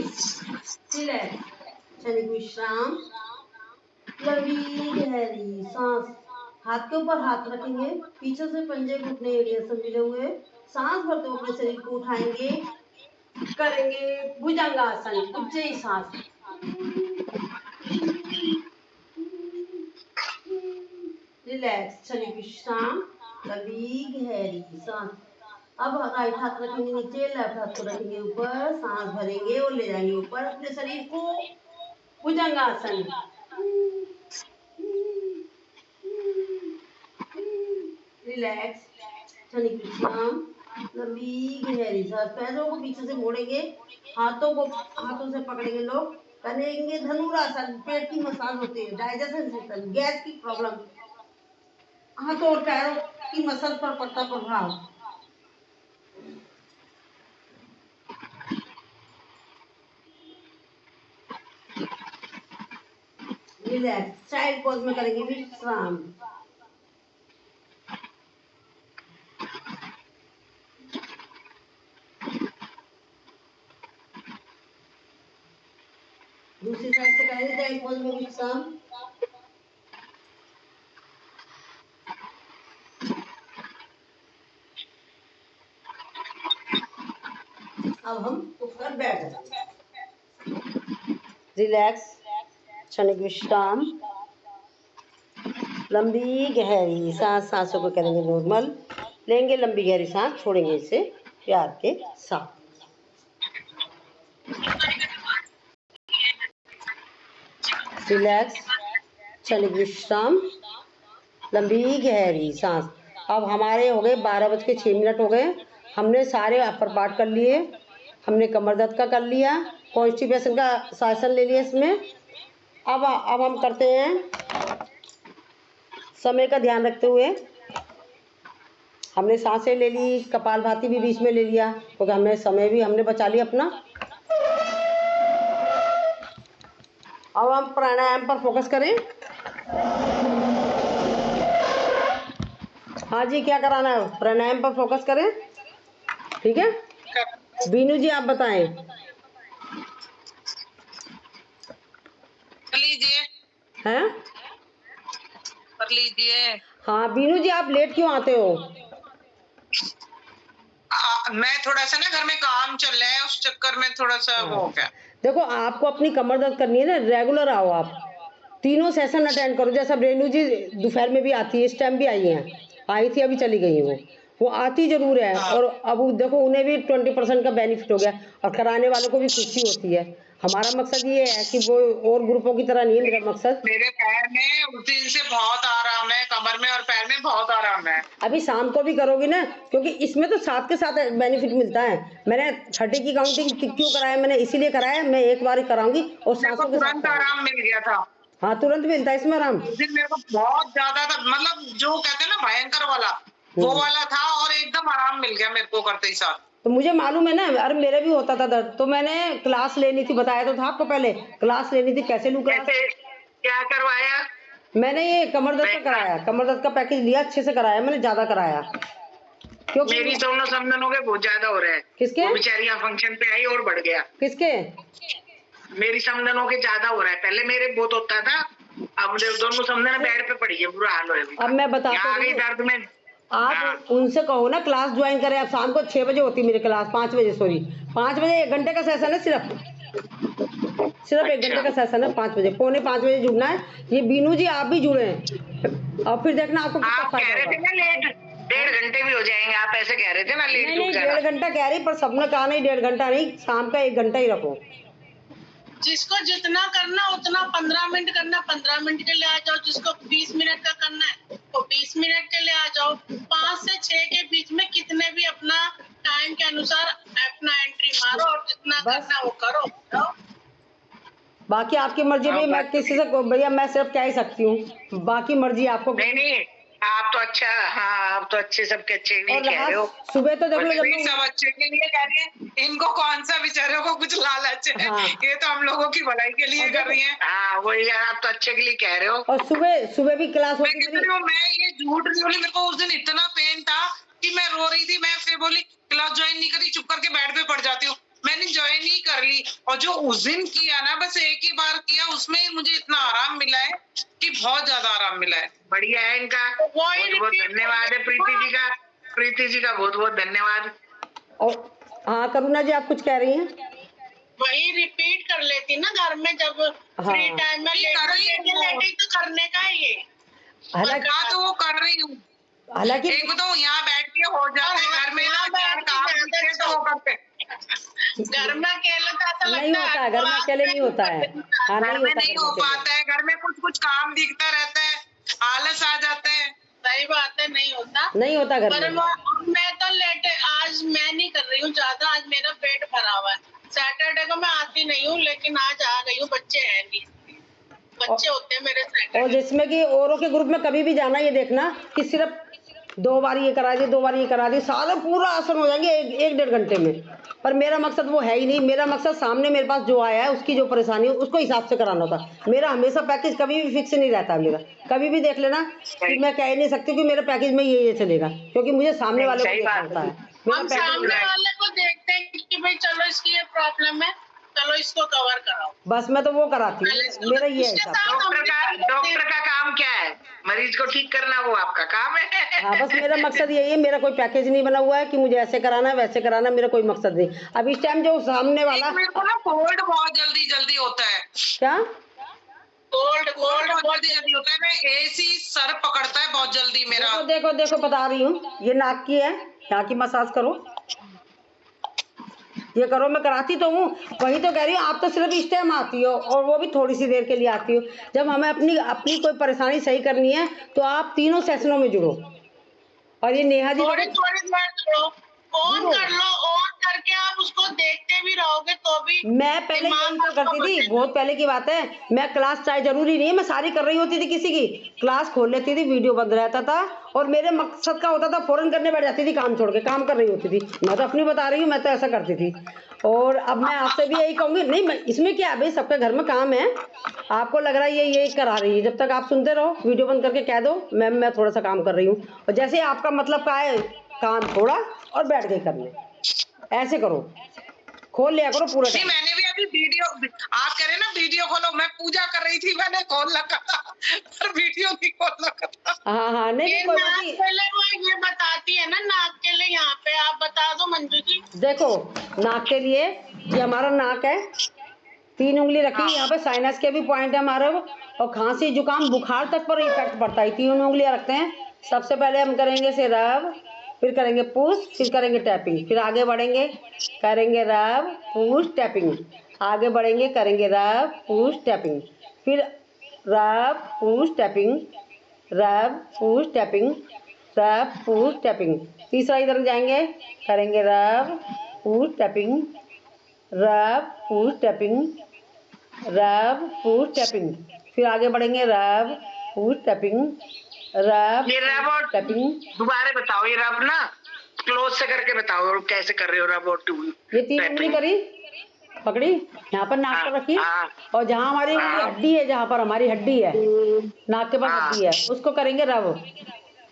रिलैक्स, क्षणिक विश्राम, लंबी गहरी सांस। हाथ के ऊपर हाथ रखेंगे, पीछे से पंजे घुटने एरिया से मिले हुए। सांस भरते हुए अपने शरीर को उठाएंगे, करेंगे भुजंगासन, उज्जयी सांस। रिलैक्स, क्षणिक विश्राम, लंबी गहरी सांस। अब राइट हाथ रखेंगे नीचे, लेफ्ट हाथ को रखेंगे ऊपर, सांस भरेंगे और ले जाएंगे ऊपर अपने शरीर को, भुजंगासन। रिलैक्स, क्षणिक विश्राम, लंबी गहरी सांस। पैरों को पीछे से मोड़ेंगे, हाथों से पकड़ेंगे लोग, करेंगे धनुरासन। पेट की मसाज होती है, डाइजेशन सिस्टम, गैस की प्रॉब्लम, हाथों और पैरों की मसल पर पड़ता प्रभाव। रिलैक्स, चाइल्ड पोज में करेंगे विश्राम। दूसरी साइड से करेंगे चाइल्ड पोज में विश्राम। अब हम उठकर बैठ जाएंगे। रिलैक्स, क्षणिक विश्राम, लंबी गहरी सांस। सांसों को करेंगे नॉर्मल, लेंगे लंबी गहरी सांस, छोड़ेंगे इसे प्यार के साथ। रिलैक्स, क्षणिक विश्राम, लंबी गहरी सांस। अब हमारे हो गए 12:06 हो गए। हमने सारे अपर पार्ट कर लिए, हमने कमर दर्द का कर लिया, कॉन्स्टिपेशन का शासन ले लिया इसमें। अब हम करते हैं समय का ध्यान रखते हुए। हमने सांसें ले ली, कपालभाति भी बीच में ले लिया, क्योंकि हमें समय भी हमने बचा लिया अपना। अब हम प्राणायाम पर फोकस करें। हाँ जी, क्या कराना है? प्राणायाम पर फोकस करें, ठीक है। बीनू जी आप बताएं। कर लीजिए, हैं? कर लीजिए। हाँ बीनू जी, आप लेट क्यों आते हो? मैं थोड़ा सा ना घर में काम चल रहा है, उस चक्कर में थोड़ा सा वो हो गया। देखो, आपको अपनी कमर दर्द करनी है ना, रेगुलर आओ आप, तीनों सेशन अटेंड करो। जैसा रेनू जी दोपहर में भी आती है, इस टाइम भी आई हैं, आई थी अभी चली गई हैं वो आती जरूर है। और अब देखो उन्हें भी 20% का बेनिफिट हो गया और कराने वालों को भी खुशी होती है। हमारा मकसद ये है कि वो और ग्रुपों की तरह नहीं है मेरा मकसद। मेरे पैर में उस दिन से बहुत आराम है, कमर में और पैर में बहुत आराम है। अभी शाम को भी करोगी ना, क्योंकि इसमें तो साथ के साथ बेनिफिट मिलता है। मैंने 30 की काउंटिंग क्यों कराया? मैंने इसीलिए कराया, मैं एक बार ही कराऊंगी और सांसों के साथ तुरंत आराम मिल गया था। हाँ, तुरंत मिलता है इसमें आराम। उस दिन मेरे को बहुत ज्यादा था, मतलब जो कहते हैं ना भयंकर वाला, वो वाला था, और एकदम आराम मिल गया मेरे को करते ही साथ। तो मुझे मालूम है ना, अरे मेरे भी होता था दर्द, तो मैंने क्लास लेनी थी, बताया तो था आपको पहले, क्लास लेनी थी। कैसे लूँ क्लास? क्या करवाया? मैंने ये कमर दर्द का कराया, कमर दर्द का पैकेज लिया, अच्छे से कराया मैंने, ज्यादा कराया। क्योंकि मेरी दोनों समझनों के बहुत ज्यादा हो रहे हैं। किसके? वो बेचारी यहाँ फंक्शन पे आई और बढ़ गया। किसके? मेरी समझनों के ज्यादा हो रहा है, पहले मेरे बहुत होता था, अब मुझे दोनों समझन बेड पे पड़ी है, बुरा हाल हो अब मैं बताता आ गई हूँ, दर्द में। आप उनसे कहो ना क्लास ज्वाइन करें। अब शाम को 6 बजे होती मेरी क्लास, 5 बजे, सॉरी 5 बजे, 1 घंटे का सेशन है, सिर्फ 1 घंटे का सेशन है। 5 बजे, 4:45 बजे जुड़ना है। ये बीनू जी आप भी जुड़े हैं और फिर देखना आपको कितना आप फायदा कह रहे थे होगा। ना लेट 1.5 घंटे भी हो जाएंगे, आप ऐसे कह रहे थे ना लेट। नहीं 1.5 घंटा कह रही, पर सबने कहा नहीं 1.5 घंटा नहीं, शाम का 1 घंटा ही रखो। जिसको जितना करना उतना 15 मिनट करना, 15 मिनट के लिए आ जाओ। जिसको 20 मिनट का करना है तो 20 मिनट के लिए आ जाओ। 5 से 6 के बीच में कितने भी अपना टाइम के अनुसार अपना एंट्री मारो और जितना करना वो करो। बाकी आपकी मर्जी भाई, मैं किसी से भैया मैं सिर्फ कह ही सकती हूँ, बाकी मर्जी आपको। नहीं आप तो अच्छा, हाँ आप तो अच्छे, सबके अच्छे लिए कह रहे हो। सुबह तो देख लो, जब सब अच्छे के लिए कह रहे हैं, इनको कौन सा बेचारों को कुछ लालच है। हाँ। ये तो हम लोगों की भलाई के लिए कर रही है। हाँ वही, आप तो अच्छे के लिए कह रहे हो। और सुबह भी क्लास होती है मेरी। मैं ये झूठ नहीं बोली, मेरे को उस दिन इतना पेन था कि मैं रो रही थी। मैं फिर बोली क्लास ज्वाइन नहीं करी, चुप करके बेड पे पड़ जाती हूँ। मैंने ज्वाइन ही कर ली, और जो उस दिन किया ना, बस एक ही बार किया, उसमें ही मुझे इतना आराम मिला है कि बहुत ज्यादा आराम मिला है। बढ़िया है इनका, बहुत बहुत धन्यवाद है प्रीति जी का, प्रीति जी का बहुत बहुत धन्यवाद। और हाँ करुणा जी, आप कुछ कह रही हैं? वही रिपीट कर लेती ना घर में, जब फ्री टाइम में लेटी तो करने का है ये। हालांकि तो वो कर रही हूँ। हालांकि एक तो यहाँ बैठ के हो जाते हैं, घर में ना चार काम दिखते तो वो करते। घर में अकेले तो ऐसा नहीं लगता होता है, घर में अकेले नहीं होता है। हाँ घर में नहीं हो घर में पाता है, घर में कुछ कुछ काम दिखता रहता है, आलस आ जाता है। सही बात है, नहीं होता, नहीं होता घर पर में। मैं तो लेटे, आज मैं नहीं कर रही हूँ ज्यादा, आज मेरा पेट भरा हुआ है। सैटरडे को मैं आती नहीं हूँ, लेकिन आज आ गई हूँ, बच्चे हैं नहीं, बच्चे होते हैं मेरे सैटरडे। और जिसमें कि औरों के ग्रुप में कभी भी जाना, ये देखना कि सिर्फ 2 बार ये करा दी, 2 बार ये करा दी, सारा पूरा आसन हो जाएंगे 1-1.5 घंटे में। पर मेरा मकसद वो है ही नहीं। मेरा मकसद सामने मेरे पास जो आया है उसकी जो परेशानी है उसको हिसाब से कराना होता। मेरा हमेशा पैकेज कभी भी फिक्स नहीं रहता। मेरा कभी भी देख लेना कि मैं कह ही नहीं सकती कि मेरे पैकेज में ये चलेगा, क्योंकि मुझे सामने वाले को देखना होता है। हम सामने वाले को देखते हैं कि भाई चलो इसकी ये प्रॉब्लम है, चलो इसको कवर कराओ, बस मैं तो वो कराती हूँ, मेरा ये है। डॉक्टर का काम क्या है? मरीज को ठीक करना, वो आपका काम है। हाँ बस मेरा मकसद यही है। मेरा कोई पैकेज नहीं बना हुआ है कि मुझे ऐसे कराना है वैसे कराना, मेरा कोई मकसद नहीं। अब इस टाइम जो सामने वाला, मेरे को ना कोल्ड बहुत जल्दी होता है। क्या कोल्ड बहुत जल्दी होता है, मैं एसी सर पकड़ता है बहुत जल्दी मेरा। देखो बता रही हूँ, ये नाक की है, यहाँ की मसाज करो, ये करो। मैं कराती तो हूँ, वही तो कह रही हूँ। आप तो सिर्फ इस टाइम आती हो, और वो भी थोड़ी सी देर के लिए आती हो। जब हमें अपनी कोई परेशानी सही करनी है तो आप तीनों सेशनों में जुड़ो। और ये नेहा जी थोड़ी देर ऑन कर लो, ऑन करके आप उसको देखते भी रहोगे तो भी। मैं पहले यही तो करती थी, बहुत पहले की बात है। मैं क्लास, चाहे जरूरी नहीं है मैं सारी कर रही होती थी, किसी की क्लास खोल लेती थी, वीडियो बंद रहता था, और मेरे मकसद का होता था फौरन करने बैठ जाती थी, काम छोड़ के काम कर रही होती थी। मैं तो अपनी बता रही हूँ, मैं तो ऐसा करती थी। और अब मैं आपसे भी यही कहूंगी, नहीं इसमें क्या है भाई, सबके घर में काम है, आपको लग रहा है ये यही करा रही है, जब तक आप सुनते रहो, वीडियो बंद करके कह दो मैम मैं थोड़ा सा काम कर रही हूँ, और जैसे आपका मतलब का है काम थोड़ा और बैठ के करने, ऐसे करो, खोल लिया करो पूरा टाइम। मैंने भी अभी वीडियो, आप कह रहे ना वीडियो खोलो, मैं पूजा कर रही थी, मैंने खोल रखा था पर वीडियो नहीं खोल रखा था। हाँ नहीं ये कोई नाक बात नहीं। के लिए वो ये बताती है ना, नाक के लिए यहाँ पे आप बता दो मंजू जी। देखो नाक के लिए ये हमारा नाक है, 3 उंगली रखी, यहाँ पे साइनस के भी पॉइंट है हमारे, और खांसी जुकाम बुखार तक पर इफेक्ट पड़ता है, 3 उंगलियां रखते हैं। सबसे पहले हम करेंगे से रब, फिर करेंगे पुश, फिर करेंगे टैपिंग, फिर आगे बढ़ेंगे करेंगे रब पुश टैपिंग, आगे बढ़ेंगे करेंगे रब पुश टैपिंग, फिर रब पुश टैपिंग, रब पुश टैपिंग, रब पुश टैपिंग, तीसरा इधर जाएंगे करेंगे रब पुश टैपिंग, रब पुश टैपिंग, रब पुश टैपिंग, फिर आगे बढ़ेंगे रब पुश टैपिंग, रब ये रब और टैपिंग। दोबारा बताओ, ये रब ना क्लोज से करके बताओ कैसे कर रहे हो रब और टू। ये 3 उंगली करी, पकड़ी, यहाँ पर नाक पर रखी, और जहाँ हमारी हड्डी है, जहाँ पर हमारी हड्डी है नाक के पास हड्डी है, उसको करेंगे रब,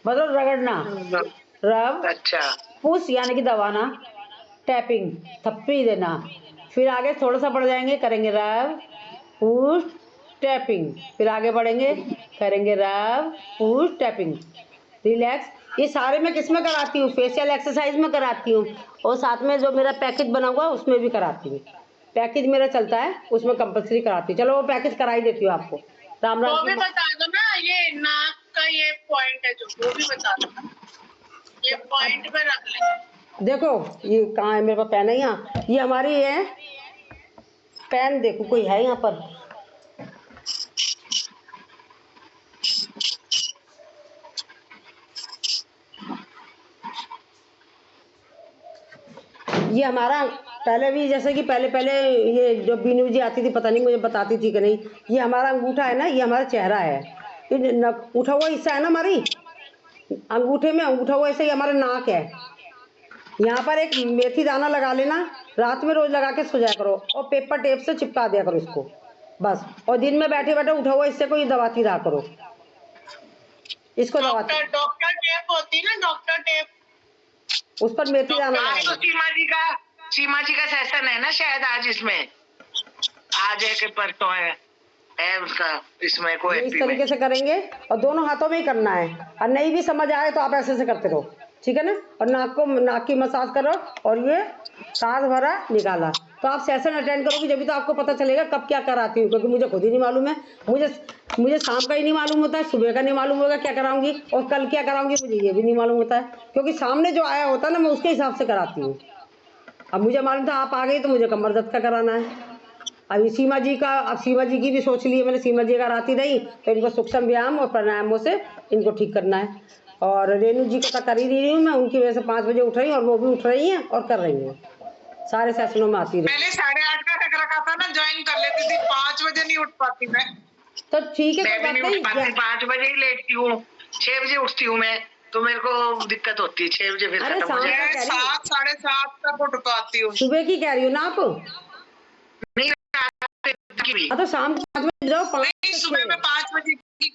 मतलब रगड़ना, रब अच्छा पुश यानी कि दबाना, टैपिंग थप्पी देना, फिर आगे थोड़ा सा बढ़ जाएंगे करेंगे रब पुश टैपिंग, फिर आगे बढ़ेंगे करेंगे रब पुश टैपिंग, रिलैक्स। ये सारे मैं किस में कराती हूँ, फेशियल एक्सरसाइज में कराती हूँ, और साथ में जो मेरा पैकेज बना हुआ उसमें भी कराती हूँ, पैकेज मेरा चलता है उसमें कंपलसरी कराती हूँ। चलो वो पैकेज करा ही देती हूँ आपको। राम राम वो भी बता दो ना, ये नाक का ये पॉइंट है जो, वो भी बता दो ना, ये पॉइंट पे रख ले। देखो ये कहाँ है, मेरे पास पेन है यहाँ, ये हमारी है पेन, देखो कोई है यहाँ पर, ये हमारा पहले भी जैसे कि पहले ये जो बीनू जी आती थी, पता नहीं मुझे बताती थी कि नहीं, ये हमारा अंगूठा है ना, ये हमारा चेहरा है, ये उठा हुआ हिस्सा है ना हमारी अंगूठे में, अंगूठा हुआ हिस्सा ये हमारा नाक है। यहाँ पर एक मेथी दाना लगा लेना, रात में रोज लगा के सो जाया करो, और पेपर टेप से चिपका दिया करो इसको बस, और दिन में बैठे बैठे उठा हुआ हिस्से को ये दबाती रहा करो, इसको दबाती, डॉक्टर टेप होती है ना, डॉक्टर टेप, उस पर मेथी दाना आज लगा तो सीमा जी का सेशन है ना शायद, आज इसमें आज है कि परसों है उसका, इसमें कोई इस तरीके से करेंगे, और दोनों हाथों में ही करना है, और नहीं भी समझ आए तो आप ऐसे से करते रहो, ठीक है ना। और नाक की मसाज करो, और ये सांस भरा निकाला, तो आप सेशन अटेंड करोगे जब भी तो आपको पता चलेगा कब क्या कराती हूँ, क्योंकि मुझे खुद ही नहीं मालूम है, मुझे शाम का ही नहीं मालूम होता है, सुबह का नहीं मालूम होगा क्या कराऊंगी, और कल क्या कराऊंगी मुझे ये भी नहीं मालूम होता है, क्योंकि सामने जो आया होता है ना मैं उसके हिसाब से कराती हूँ। अब मुझे मालूम था आप आ गई तो मुझे कमर दर्द का कराना है। अभी सीमा जी का, अब सीमा जी की भी सोच ली है मैंने, सीमा जी अगर आती रही तो इनको सूक्ष्म व्यायाम और प्राणायामों से इनको ठीक करना है, और रेणु जी को तो कर ही रही हूँ मैं, उनकी वजह से 5 बजे उठ रही हूँ, और वो भी उठ रही हैं और कर रही हैं, सारे सेशनों में आती रही। पहले 8:30 का रख रखा था ना, ज्वाइन कर लेती थी, 5 बजे नहीं उठ पाती मैं, तो ठीक है, मैं भी नहीं उठ पाती, 5 बजे ही लेटती हूँ, 6 बजे उठती हूँ मैं, तो मेरे को दिक्कत होती है, 6 बजे फिर खत्म हो जाए, 7 साढ़े 7 तक उठ पाती हूँ। सुबह की कह रही हूँ ना आप, नहीं तो शाम को 5 बजे जाओ, सुबह में 5 बजे की